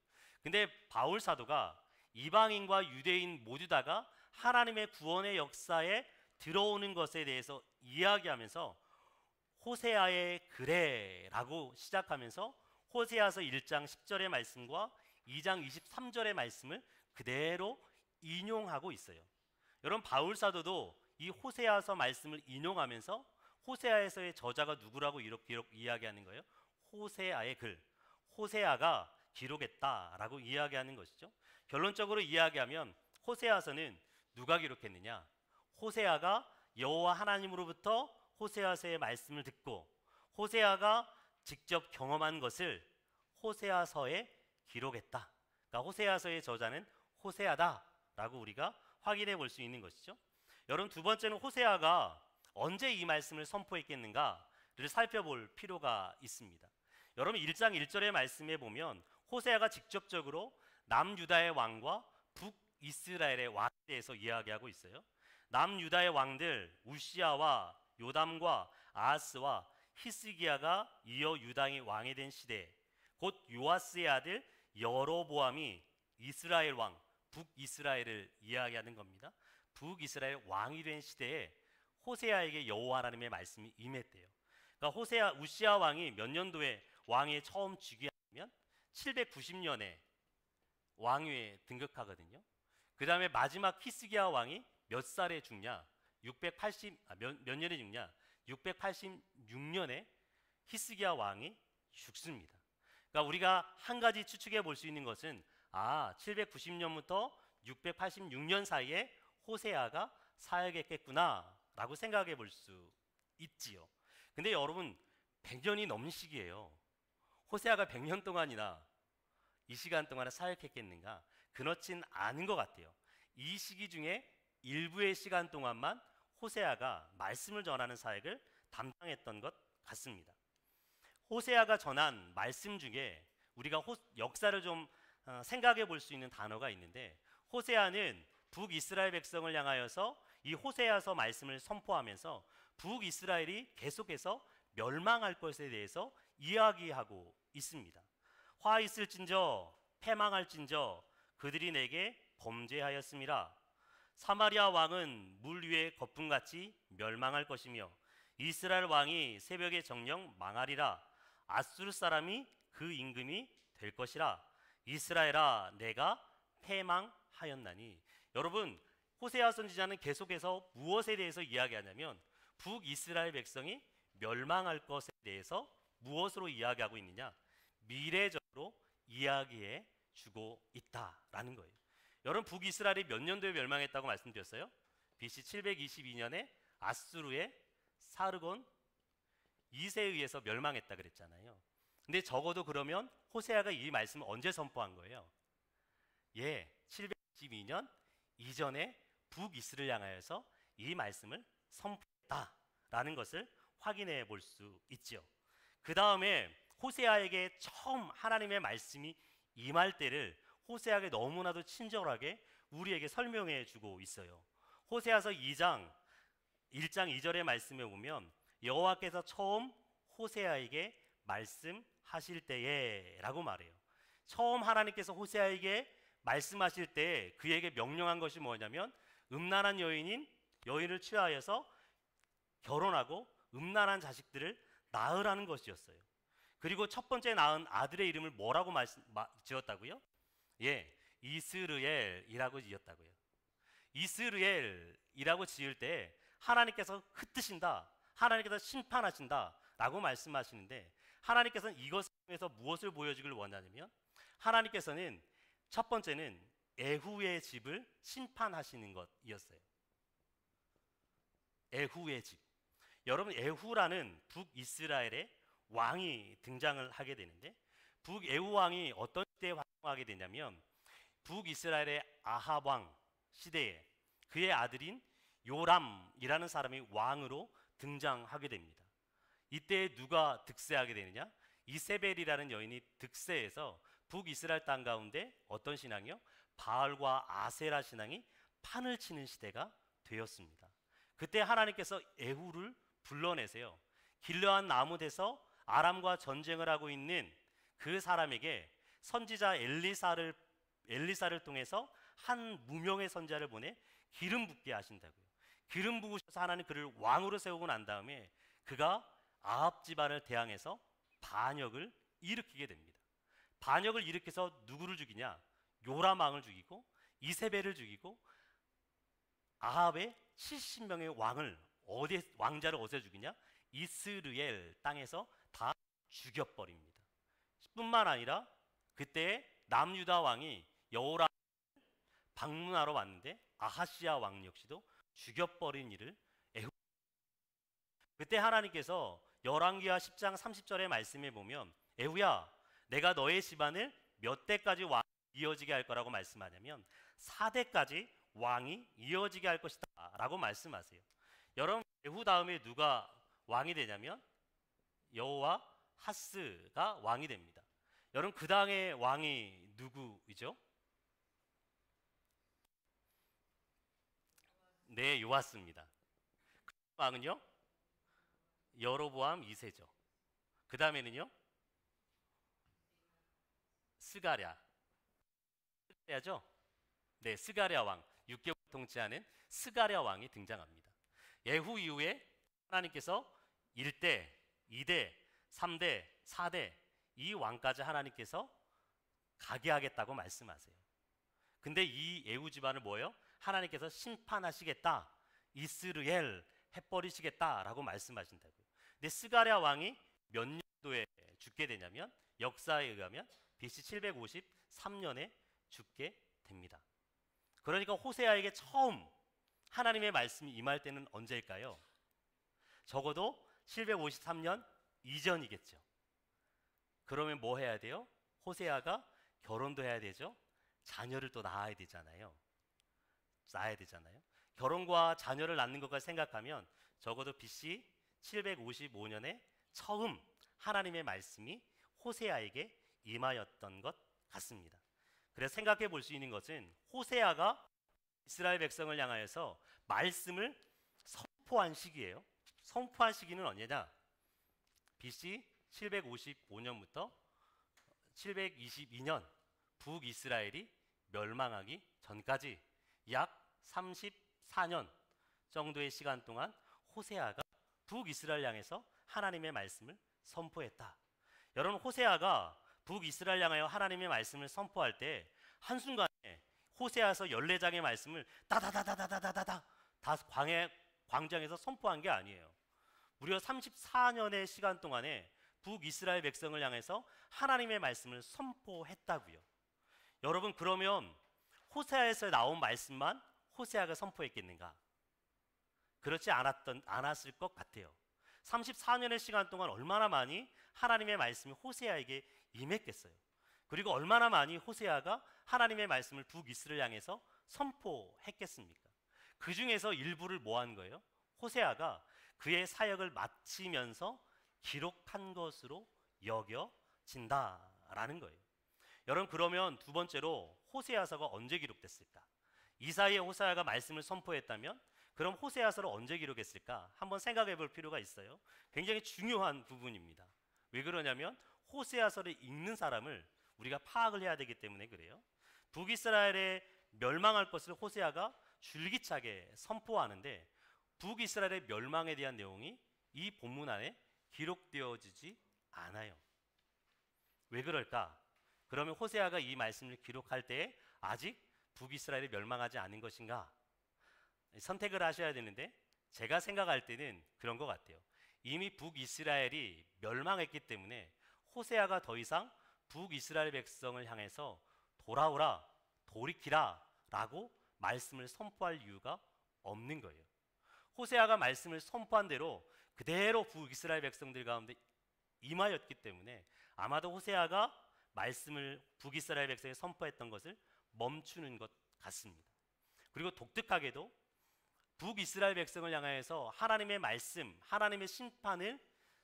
근데 바울 사도가 이방인과 유대인 모두 다가 하나님의 구원의 역사에 들어오는 것에 대해서 이야기하면서 호세아의 글에라고 시작하면서 호세아서 1장 10절의 말씀과 2장 23절의 말씀을 그대로 인용하고 있어요. 여러분 바울 사도도 이 호세아서 말씀을 인용하면서 호세아에서의 저자가 누구라고 이렇게 이야기하는 거예요? 호세아의 글, 호세아가 기록했다라고 이야기하는 것이죠. 결론적으로 이야기하면 호세아서는 누가 기록했느냐? 호세아가 여호와 하나님으로부터 호세아서의 말씀을 듣고 호세아가 직접 경험한 것을 호세아서에 기록했다. 그러니까 호세아서의 저자는 호세아다라고 우리가 확인해 볼 수 있는 것이죠. 여러분 두 번째는 호세아가 언제 이 말씀을 선포했겠는가를 살펴볼 필요가 있습니다. 여러분 1장 1절의 말씀에 보면 호세아가 직접적으로 남유다의 왕과 북이스라엘의 왕에 대해서 이야기하고 있어요. 남유다의 왕들 우시아와 요담과 아하스와 히스기야가 이어 유다의 왕이 된 시대, 곧 요아스의 아들 여로보암이 이스라엘 왕 북이스라엘을 이야기하는 겁니다. 북이스라엘 왕이 된 시대에 호세아에게 여호와 하나님의 말씀이 임했대요. 그러니까 우시아 왕이 몇 년도에 왕위에 처음 즉위하면 790년에 왕위에 등극하거든요. 그 다음에 마지막 히스기야 왕이 몇 살에 죽냐? 몇 년에 죽냐? 686년에 히스기야 왕이 죽습니다. 그러니까 우리가 한 가지 추측해 볼 수 있는 것은 790년부터 686년 사이에 호세아가 사역했겠구나라고 생각해 볼 수 있지요. 근데 여러분 100년이 넘는 시기예요. 호세아가 100년 동안이나 이 시간 동안에 사역했겠는가? 그렇진 않은 것 같아요. 이 시기 중에 일부의 시간 동안만 호세아가 말씀을 전하는 사역을 담당했던 것 같습니다. 호세아가 전한 말씀 중에 우리가 역사를 좀 생각해 볼 수 있는 단어가 있는데 호세아는 북이스라엘 백성을 향하여서 이 호세아서 말씀을 선포하면서 북이스라엘이 계속해서 멸망할 것에 대해서 이야기하고 있습니다. 화 있을진저 패망할진저 그들이 내게 범죄하였음이라. 사마리아 왕은 물 위의 거품같이 멸망할 것이며 이스라엘 왕이 새벽에 정령 망하리라. 아수르 사람이 그 임금이 될 것이라. 이스라엘아 내가 패망하였나니. 여러분 호세아 선지자는 계속해서 무엇에 대해서 이야기하냐면 북이스라엘 백성이 멸망할 것에 대해서 무엇으로 이야기하고 있느냐? 미래적으로 이야기해 주고 있다라는 거예요. 여러분 북이스라엘이 몇 년도에 멸망했다고 말씀드렸어요? BC 722년에 아수르의 사르곤 2세에 의해서 멸망했다 그랬잖아요. 근데 적어도 그러면 호세아가 이 말씀을 언제 선포한 거예요? 722년 이전에 북이스를 향하여서 이 말씀을 선포했다라는 것을 확인해 볼 수 있죠. 그 다음에 호세아에게 처음 하나님의 말씀이 임할 때를 호세아에게 너무나도 친절하게 우리에게 설명해 주고 있어요. 호세아서 1장 2절의 말씀에 보면 여호와께서 처음 호세아에게 말씀하실 때에 라고 말해요. 처음 하나님께서 호세아에게 말씀하실 때 그에게 명령한 것이 뭐냐면 음란한 여인을 취하여서 결혼하고 음란한 자식들을 낳으라는 것이었어요. 그리고 첫 번째 낳은 아들의 이름을 뭐라고 지었다고요? 예, 이스르엘이라고 지었다고요. 이스르엘이라고 지을 때 하나님께서 흩으신다, 하나님께서 심판하신다 라고 말씀하시는데, 하나님께서는 이것을 통해서 무엇을 보여주길 원하냐면, 하나님께서는 첫 번째는 에후의 집을 심판하시는 것이었어요. 에후의 집. 여러분, 에후라는 북이스라엘의 왕이 등장을 하게 되는데, 북에후 왕이 어떤 시대에 활동하게 되냐면 북이스라엘의 아합 왕 시대에 그의 아들인 요람이라는 사람이 왕으로 등장하게 됩니다. 이때 누가 득세하게 되느냐? 이세벨이라는 여인이 득세해서 북이스라엘 땅 가운데 어떤 신앙이요? 바알과 아세라 신앙이 판을 치는 시대가 되었습니다. 그때 하나님께서 에후를 불러내세요. 길르앗 나뭇에서 아람과 전쟁을 하고 있는 그 사람에게 선지자 엘리사를 통해서 한 무명의 선지자를 보내 기름 붓게 하신다고요. 기름 부으셔서 하나님 그를 왕으로 세우고 난 다음에 그가 아합 집안을 대항해서 반역을 일으키게 됩니다. 반역을 일으켜서 누구를 죽이냐? 요람 왕을 죽이고 이세벨을 죽이고 아합의 70명의 왕자를 어디서 죽이냐? 이스르엘 땅에서 다 죽여버립니다. 뿐만 아니라 그때 남유다 왕이 여호람 방문하러 왔는데 아하시아 왕 역시도 죽여버린 일을 그때 하나님께서 열왕기하 10장 30절의 말씀에 보면 에후야, 내가 너의 집안을 몇 대까지 왕이 이어지게 할 거라고 말씀하냐면 4대까지 왕이 이어지게 할 것이다 라고 말씀하세요. 여러분, 에후 다음에 누가 왕이 되냐면 여호와 하스가 왕이 됩니다. 여러분, 그 다음에 왕이 누구이죠? 네, 요아스입니다. 그 왕은요? 여로보암 2세죠. 그 다음에는요? 스가랴죠? 네, 스가랴 왕, 6개월 통치하는 스가랴 왕이 등장합니다. 예후 이후에 하나님께서 1대, 2대, 3대, 4대 이 왕까지 하나님께서 가게 하겠다고 말씀하세요. 근데 이 예후 집안을 뭐예요? 하나님께서 심판하시겠다, 이스르엘 해버리시겠다라고 말씀하신다고요. 근데 스가랴 왕이 몇 년도에 죽게 되냐면 역사에 의하면 BC 753년에 죽게 됩니다. 그러니까 호세아에게 처음 하나님의 말씀이 임할 때는 언제일까요? 적어도 753년 이전이겠죠. 그러면 뭐 해야 돼요? 호세아가 결혼도 해야 되죠. 자녀를 또 낳아야 되잖아요. 결혼과 자녀를 낳는 것까지 생각하면 적어도 BC 755년에 처음 하나님의 말씀이 호세아에게 임하였던 것 같습니다. 그래서 생각해 볼 수 있는 것은 호세아가 이스라엘 백성을 향하여서 말씀을 선포한 시기예요. 선포한 시기는 언제냐? BC 755년부터 722년 북이스라엘이 멸망하기 전까지 약 34년 정도의 시간 동안 호세아가 북이스라엘 향해서 하나님의 말씀을 선포했다. 여러분, 호세아가 북이스라엘 향하여 하나님의 말씀을 선포할 때 한순간에 호세아서 14장의 말씀을 다다다다다다다다 다 광장에서 선포한 게 아니에요. 무려 34년의 시간 동안에 북이스라엘 백성을 향해서 하나님의 말씀을 선포했다고요. 여러분, 그러면 호세아에서 나온 말씀만 호세아가 선포했겠는가? 그렇지 않았을 것 같아요. 34년의 시간 동안 얼마나 많이 하나님의 말씀이 호세아에게 임했겠어요. 그리고 얼마나 많이 호세아가 하나님의 말씀을 북이스라엘 향해서 선포했겠습니까? 그 중에서 일부를 뭐 한 거예요? 호세아가 그의 사역을 마치면서 기록한 것으로 여겨진다라는 거예요. 여러분, 그러면 두 번째로 호세아서가 언제 기록됐을까? 이 사이에 호세아가 말씀을 선포했다면 그럼 호세아서를 언제 기록했을까? 한번 생각해 볼 필요가 있어요. 굉장히 중요한 부분입니다. 왜 그러냐면 호세아서를 읽는 사람을 우리가 파악을 해야 되기 때문에 그래요. 북이스라엘에 멸망할 것을 호세아가 줄기차게 선포하는데 북이스라엘의 멸망에 대한 내용이 이 본문 안에 기록되어지지 않아요. 왜 그럴까? 그러면 호세아가 이 말씀을 기록할 때에 아직 북이스라엘이 멸망하지 않은 것인가? 선택을 하셔야 되는데 제가 생각할 때는 그런 것 같아요. 이미 북이스라엘이 멸망했기 때문에 호세아가 더 이상 북이스라엘 백성을 향해서 돌아오라, 돌이키라 라고 말씀을 선포할 이유가 없는 거예요. 호세아가 말씀을 선포한 대로 그대로 북이스라엘 백성들 가운데 임하였기 때문에 아마도 호세아가 말씀을 북이스라엘 백성에 선포했던 것을 멈추는 것 같습니다. 그리고 독특하게도 북이스라엘 백성을 향하여서 하나님의 말씀, 하나님의 심판을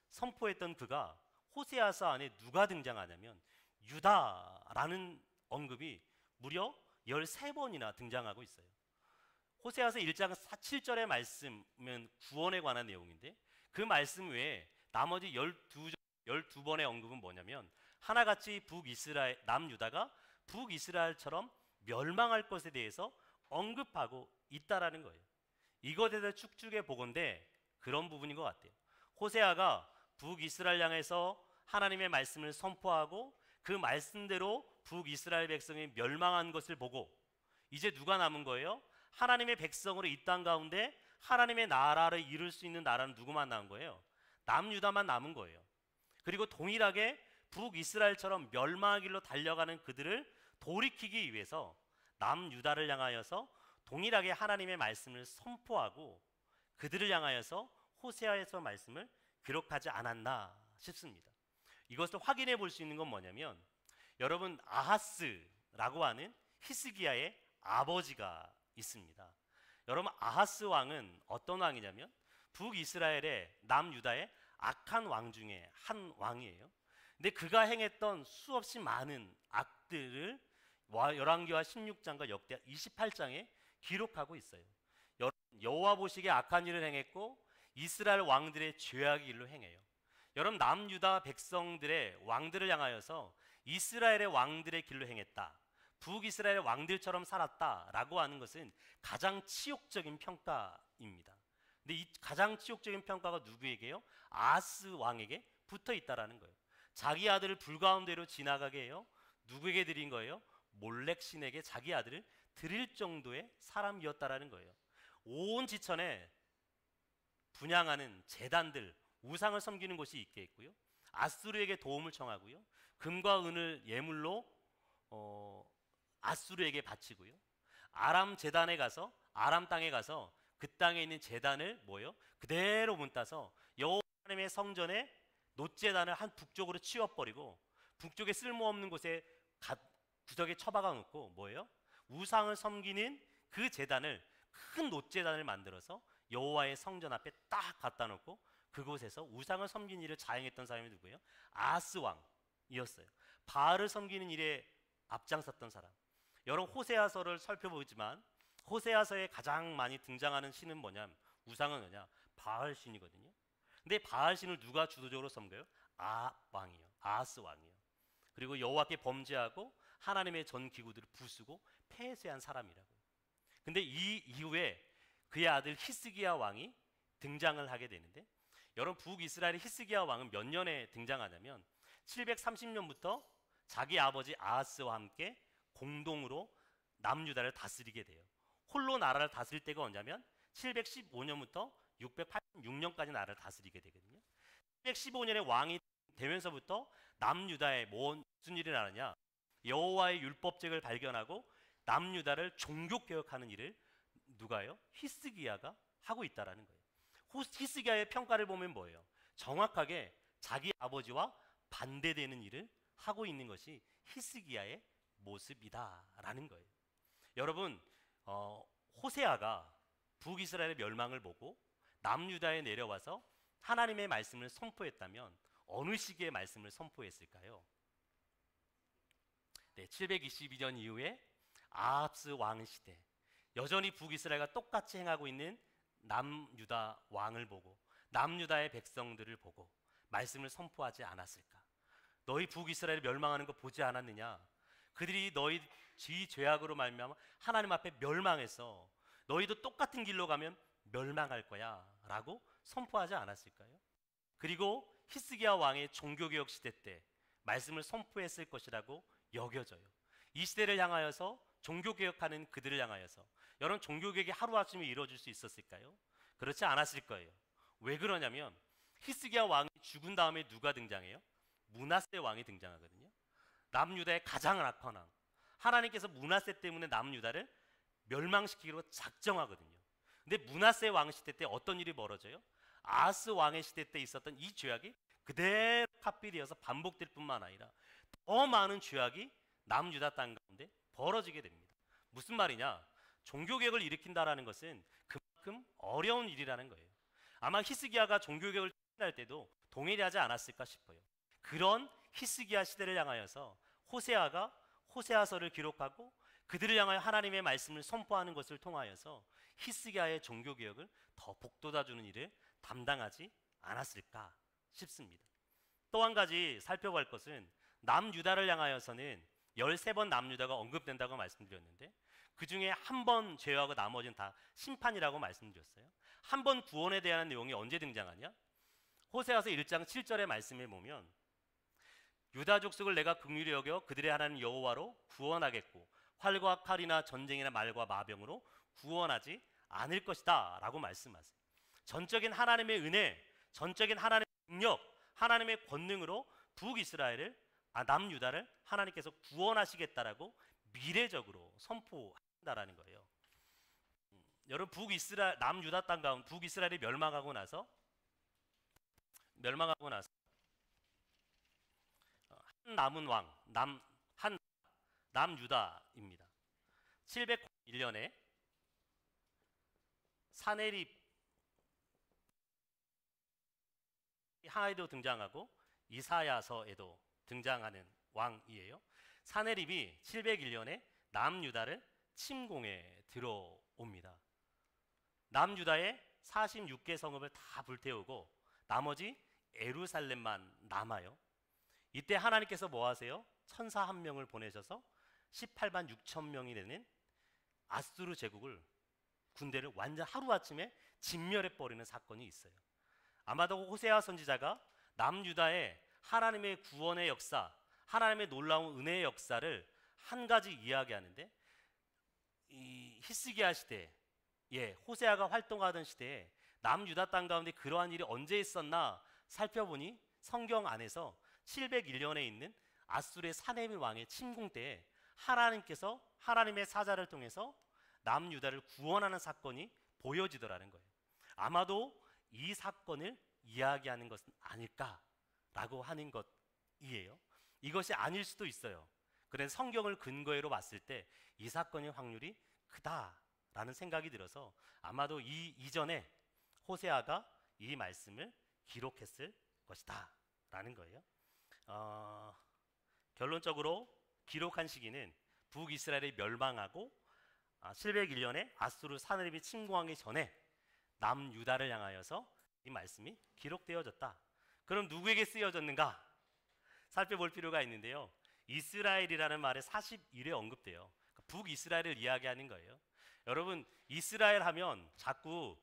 선포했던 그가 호세아서 안에 누가 등장하냐면 유다라는 언급이 무려 13번이나 등장하고 있어요. 호세아서 1장 7절의 말씀은 구원에 관한 내용인데 그 말씀 외에 나머지 12번의 언급은 뭐냐면 하나같이 북이스라엘, 남유다가 북이스라엘처럼 멸망할 것에 대해서 언급하고 있다라는 거예요. 이것에 대해서 축축해 보건대 그런 부분인 것 같아요. 호세아가 북이스라엘 향해서 하나님의 말씀을 선포하고 그 말씀대로 북이스라엘 백성이 멸망한 것을 보고 이제 누가 남은 거예요? 하나님의 백성으로 이 땅 가운데 하나님의 나라를 이룰 수 있는 나라는 누구만 남은 거예요? 남유다만 남은 거예요. 그리고 동일하게 북이스라엘처럼 멸망의 길로 달려가는 그들을 돌이키기 위해서 남유다를 향하여서 동일하게 하나님의 말씀을 선포하고 그들을 향하여서 호세아에서 말씀을 기록하지 않았나 싶습니다. 이것을 확인해 볼 수 있는 건 뭐냐면 여러분 아하스라고 하는 히스기야의 아버지가 있습니다. 여러분 아하스 왕은 어떤 왕이냐면 북이스라엘의 남유다의 악한 왕 중에 한 왕이에요. 근데 그가 행했던 수없이 많은 악들을 열왕기와 16장과 역대 28장에 기록하고 있어요. 여호와 보시기에 악한 일을 행했고 이스라엘 왕들의 죄악의 일로 행해요. 여러분 남유다 백성들의 왕들을 향하여서 이스라엘의 왕들의 길로 행했다, 북이스라엘의 왕들처럼 살았다라고 하는 것은 가장 치욕적인 평가입니다. 근데 이 가장 치욕적인 평가가 누구에게요? 아하스 왕에게 붙어 있다라는 거예요. 자기 아들을 불 가운데로 지나가게 해요. 누구에게 드린 거예요? 몰렉 신에게 자기 아들을 드릴 정도의 사람이었다라는 거예요. 온 지천에 분향하는 제단들, 우상을 섬기는 곳이 있게 있고요. 아수르에게 도움을 청하고요. 금과 은을 예물로 아수르에게 바치고요. 아람 제단에 가서 아람 땅에 가서 그 땅에 있는 제단을 그대로 문따서 여호와 하나님의 성전에 놋제단을 한 북쪽으로 치워버리고 북쪽에 쓸모없는 곳에 구석에 처박아 놓고 우상을 섬기는 그 제단을 큰 놋제단을 만들어서 여호와의 성전 앞에 딱 갖다 놓고 그곳에서 우상을 섬기는 일을 자행했던 사람이 누구예요? 아하스 왕이었어요. 바알을 섬기는 일에 앞장섰던 사람. 여러분 호세아서를 살펴보지만 호세아서에 가장 많이 등장하는 신은 뭐냐면 우상은 뭐냐? 바알 신이거든요. 근데 바알 신을 누가 주도적으로 섬겨요? 아하스 왕이요. 그리고 여호와께 범죄하고 하나님의 전 기구들을 부수고 폐쇄한 사람이라고요. 근데 이 이후에 그의 아들 히스기야 왕이 등장을 하게 되는데 여러분 북이스라엘의 히스기야 왕은 몇 년에 등장하냐면 730년부터 자기 아버지 아하스와 함께 공동으로 남유다를 다스리게 돼요. 홀로 나라를 다스릴 때가 언제냐면 715년부터 686년까지 나라를 다스리게 되거든요. 715년에 왕이 되면서부터 남유다에 무슨 일이 나느냐? 여호와의 율법책을 발견하고 남유다를 종교 개혁하는 일을 누가요? 히스기야가 하고 있다라는 거예요. 히스기야의 평가를 보면 뭐예요? 정확하게 자기 아버지와 반대되는 일을 하고 있는 것이 히스기야의 모습이다라는 거예요. 여러분 호세아가 북이스라엘의 멸망을 보고 남유다에 내려와서 하나님의 말씀을 선포했다면 어느 시기의 말씀을 선포했을까요? 722년 이후에 아합스 왕 시대, 여전히 북이스라엘과 똑같이 행하고 있는 남유다 왕을 보고 남유다의 백성들을 보고 말씀을 선포하지 않았을까? 너희 북이스라엘이 멸망하는 거 보지 않았느냐? 그들이 너희 죄악으로 말미암아 하나님 앞에 멸망해서 너희도 똑같은 길로 가면 멸망할 거야 라고 선포하지 않았을까요? 그리고 히스기야 왕의 종교개혁 시대 때 말씀을 선포했을 것이라고 여겨져요. 이 시대를 향하여서 종교개혁하는 그들을 향하여서 여러분, 종교개혁이 하루아침에 이루어질 수 있었을까요? 그렇지 않았을 거예요. 왜 그러냐면 히스기야 왕이 죽은 다음에 누가 등장해요? 므낫세 왕이 등장하거든요. 남유다의 가장 악한 왕. 하나님께서 므낫세 때문에 남유다를 멸망시키기로 작정하거든요. 근데 므낫세 왕 시대 때 어떤 일이 벌어져요? 아하스 왕의 시대 때 있었던 이 죄악이 그대로 카피되어서 반복될 뿐만 아니라 더 많은 죄악이 남유다 땅 가운데 벌어지게 됩니다. 무슨 말이냐? 종교개혁을 일으킨다라는 것은 그만큼 어려운 일이라는 거예요. 아마 히스기야가 종교개혁을 할 때도 동일하지 않았을까 싶어요. 그런 히스기야 시대를 향하여서 호세아가 호세아서를 기록하고 그들을 향하여 하나님의 말씀을 선포하는 것을 통하여서 히스기야의 종교개혁을 더 복돋아주는 일을 담당하지 않았을까 싶습니다. 또 한 가지 살펴볼 것은 남유다를 향하여서는 13번 남유다가 언급된다고 말씀드렸는데 그 중에 한 번 죄하고 나머지는 다 심판이라고 말씀드렸어요. 한 번 구원에 대한 내용이 언제 등장하냐? 호세아서 1장 7절의 말씀에 보면 유다 족속을 내가 긍휼히 여겨 그들의 하나님 여호와로 구원하겠고 활과 칼이나 전쟁이나 말과 마병으로 구원하지 않을 것이다 라고 말씀하세요. 전적인 하나님의 은혜, 전적인 하나님의 능력, 하나님의 권능으로 북이스라엘을 남유다를 하나님께서 구원하시겠다라고 미래적으로 선포한다라는 거예요. 여러분, 남유다 땅 가운데 북이스라엘이 멸망하고 나서 한 남은 왕, 남유다입니다. 701년에 사네립 하에도 등장하고 이사야서에도 등장하는 왕이에요. 사네립이 701년에 남유다를 침공에 들어옵니다. 남유다의 46개 성읍을 다 불태우고 나머지 예루살렘만 남아요. 이때 하나님께서 뭐 하세요? 천사 한 명을 보내셔서 18만 6천 명이 되는 아수르 제국을 군대를 완전 하루아침에 진멸해버리는 사건이 있어요. 아마도 호세아 선지자가 남유다의 하나님의 구원의 역사, 하나님의 놀라운 은혜의 역사를 한 가지 이야기하는데 이 히스기야 시대, 호세아가 활동하던 시대에 남유다 땅 가운데 그러한 일이 언제 있었나 살펴보니 성경 안에서 701년에 있는 아수르의 사네립 왕의 침공 때에 하나님께서 하나님의 사자를 통해서 남유다를 구원하는 사건이 보여지더라는 거예요. 아마도 이 사건을 이야기하는 것은 아닐까라고 하는 것이에요. 이것이 아닐 수도 있어요. 그래서 성경을 근거로 봤을 때 이 사건의 확률이 크다라는 생각이 들어서 아마도 이 이전에 호세아가 이 말씀을 기록했을 것이다 라는 거예요. 결론적으로 기록한 시기는 북이스라엘이 멸망하고 701년에 아수르 사네립이 침공하기 전에 남유다를 향하여서 이 말씀이 기록되어졌다. 그럼 누구에게 쓰여졌는가? 살펴볼 필요가 있는데요. 이스라엘이라는 말에 41회 언급돼요. 북이스라엘을 이야기하는 거예요. 여러분, 이스라엘 하면 자꾸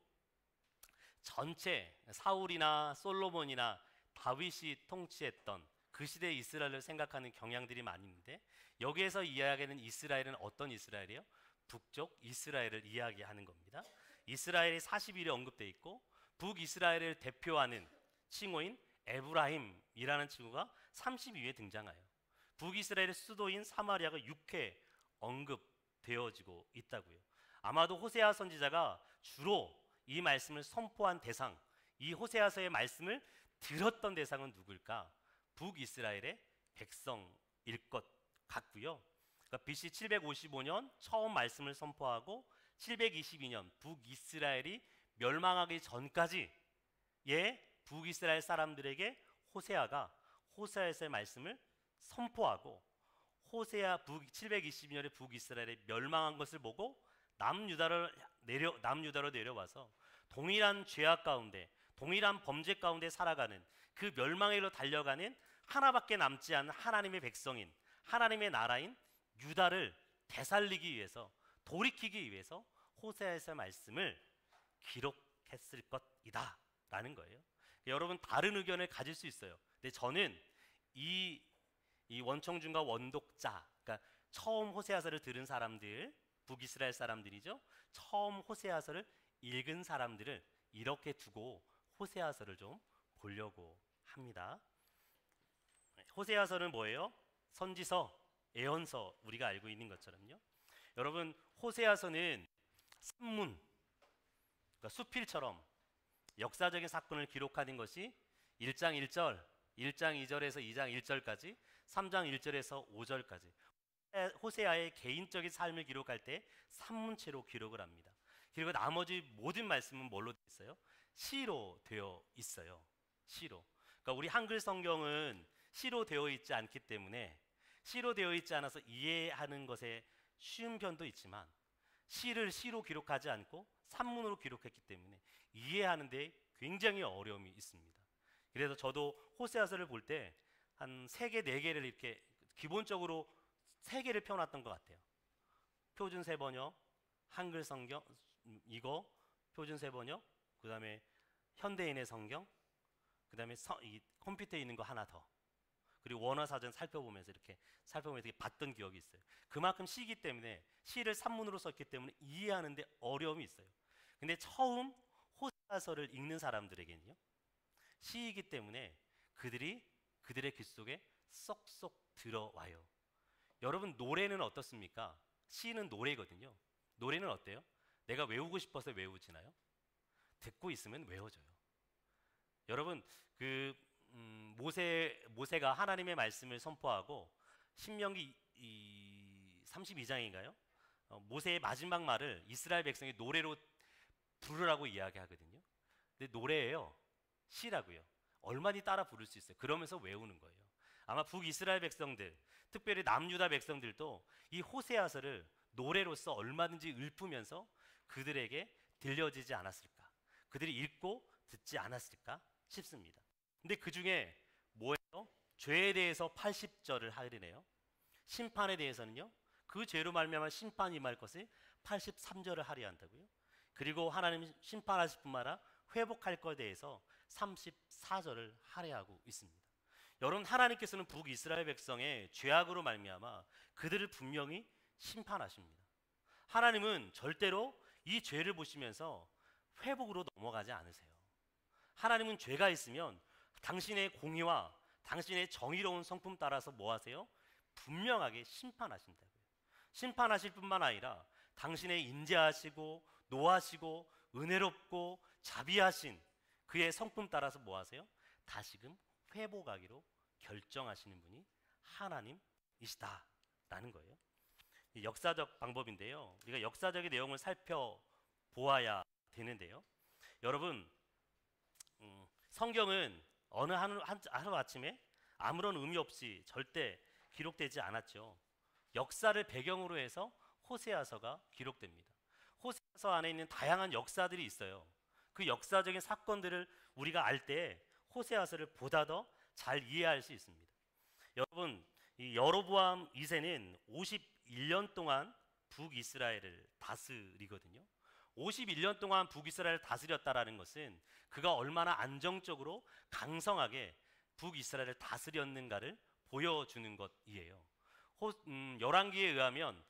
전체 사울이나 솔로몬이나 다윗이 통치했던 그 시대의 이스라엘을 생각하는 경향들이 많이 있는데 여기에서 이야기하는 이스라엘은 어떤 이스라엘이에요? 북쪽 이스라엘을 이야기하는 겁니다. 이스라엘이 41에 언급되어 있고 북이스라엘을 대표하는 칭호인 에브라임이라는 친구가 32에 등장해요. 북이스라엘의 수도인 사마리아가 6회 언급되어지고 있다고요. 아마도 호세아 선지자가 주로 이 말씀을 선포한 대상, 이 호세아서의 말씀을 들었던 대상은 누굴까? 북이스라엘의 백성일 것 같고요. 그러니까 BC 755년 처음 말씀을 선포하고 722년 북이스라엘이 멸망하기 전까지 북이스라엘 사람들에게 호세아가 호세아서의 말씀을 선포하고 호세아 722년에 북이스라엘이 멸망한 것을 보고 남유다로 내려와서 동일한 죄악 가운데, 동일한 범죄 가운데 살아가는, 그 멸망의 길로 달려가는 하나밖에 남지 않은 하나님의 백성인, 하나님의 나라인 유다를 되살리기 위해서, 돌이키기 위해서 호세아에서 말씀을 기록했을 것이다 라는 거예요. 여러분 다른 의견을 가질 수 있어요. 근데 저는 이 원청중과 원독자, 그러니까 처음 호세아서를 들은 사람들, 북이스라엘 사람들이죠. 처음 호세아서를 읽은 사람들을 이렇게 두고 호세아서를 좀 보려고 합니다. 호세아서는 뭐예요? 선지서, 예언서, 우리가 알고 있는 것처럼요. 여러분 호세아서는 산문, 그러니까 수필처럼 역사적인 사건을 기록하는 것이 1장 1절, 1장 2절에서 2장 1절까지, 3장 1절에서 5절까지 호세아의 개인적인 삶을 기록할 때 산문체로 기록을 합니다. 그리고 나머지 모든 말씀은 뭘로 되어 있어요? 시로 되어 있어요. 시로. 그러니까 우리 한글 성경은 시로 되어 있지 않기 때문에, 시로 되어 있지 않아서 이해하는 것에 쉬운 편도 있지만, 시를 시로 기록하지 않고 산문으로 기록했기 때문에 이해하는 데 굉장히 어려움이 있습니다. 그래서 저도 호세아서를 볼 때 한 3개, 4개를 이렇게 기본적으로 3개를 펴놨던 것 같아요. 표준 세번역, 한글 성경, 이거 표준 세번역, 그 다음에 현대인의 성경, 그 다음에 이 컴퓨터에 있는 거 하나 더, 그리고 원어 사전 살펴보면서 이렇게 봤던 기억이 있어요. 그만큼 시기 때문에, 시를 산문으로 썼기 때문에 이해하는데 어려움이 있어요. 근데 처음 호세아서를 읽는 사람들에게는요, 시이기 때문에 그들의 귀 속에 쏙쏙 들어와요. 여러분 노래는 어떻습니까? 시는 노래거든요. 노래는 어때요? 내가 외우고 싶어서 외우지나요? 듣고 있으면 외워져요. 여러분 모세가 하나님의 말씀을 선포하고 신명기 32장인가요? 모세의 마지막 말을 이스라엘 백성이 노래로 부르라고 이야기하거든요. 근데 노래예요. 시라고요. 얼마나 따라 부를 수 있어요. 그러면서 외우는 거예요. 아마 북이스라엘 백성들, 특별히 남유다 백성들도 이 호세아서를 노래로서 얼마든지 읊으면서 그들에게 들려지지 않았을까, 그들이 읽고 듣지 않았을까 싶습니다. 근데 그 중에 뭐예요? 죄에 대해서 80절을 하리네요. 심판에 대해서는요, 그 죄로 말미암아 심판이 임할 것을 83절을 하려 한다고요. 그리고 하나님 심판하실 뿐만 아니라 회복할 것에 대해서 34절을 할애하고 있습니다. 여러분 하나님께서는 북이스라엘 백성의 죄악으로 말미암아 그들을 분명히 심판하십니다. 하나님은 절대로 이 죄를 보시면서 회복으로 넘어가지 않으세요. 하나님은 죄가 있으면 당신의 공의와 당신의 정의로운 성품 따라서 뭐 하세요? 분명하게 심판하신다고요. 심판하실 뿐만 아니라 당신의 인자하시고 노하시고 은혜롭고 자비하신 그의 성품 따라서 뭐 하세요? 다시금 회복하기로 결정하시는 분이 하나님이시다라는 거예요. 역사적 방법인데요, 우리가 역사적인 내용을 살펴보아야 되는데요, 여러분 성경은 어느 하루 아침에 아무런 의미 없이 절대 기록되지 않았죠. 역사를 배경으로 해서 호세아서가 기록됩니다. 호세아서 안에 있는 다양한 역사들이 있어요. 그 역사적인 사건들을 우리가 알 때 호세아서를 보다 더 잘 이해할 수 있습니다. 여러분 이 여로보암 2세는 51년 동안 북이스라엘을 다스리거든요. 51년 동안 북이스라엘을 다스렸다라는 것은 그가 얼마나 안정적으로 강성하게 북이스라엘을 다스렸는가를 보여주는 것이에요. 열왕기에 의하면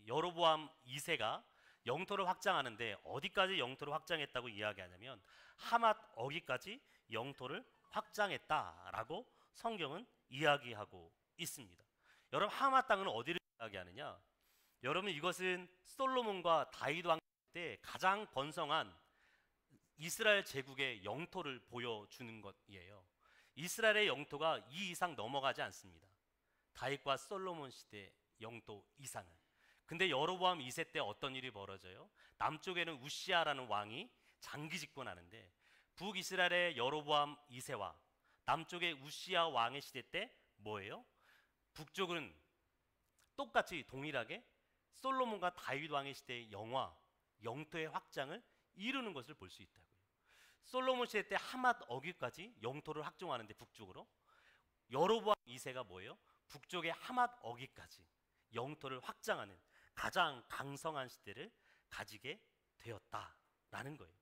여로보암 2세가 영토를 확장하는데 어디까지 영토를 확장했다고 이야기하냐면 하맛 어기까지 영토를 확장했다라고 성경은 이야기하고 있습니다. 여러분 하맛 땅은 어디를 이야기하느냐? 여러분 이것은 솔로몬과 다윗 왕 때 가장 번성한 이스라엘 제국의 영토를 보여주는 것이에요. 이스라엘의 영토가 이 이상 넘어가지 않습니다. 다윗과 솔로몬 시대 영토 이상을. 근데 여로보암 2세 때 어떤 일이 벌어져요? 남쪽에는 우시아라는 왕이 장기 집권하는데 북이스라엘의 여로보암 2세와 남쪽의 우시아 왕의 시대 때 뭐예요? 북쪽은 똑같이 동일하게 솔로몬과 다윗 왕의 시대의 영토의 확장을 이루는 것을 볼 수 있다고요. 솔로몬 시대 때 하맛 어귀까지 영토를 확정하는데 북쪽으로, 여로보암 2세가 뭐예요? 북쪽의 하맛 어귀까지 영토를 확장하는 가장 강성한 시대를 가지게 되었다라는 거예요.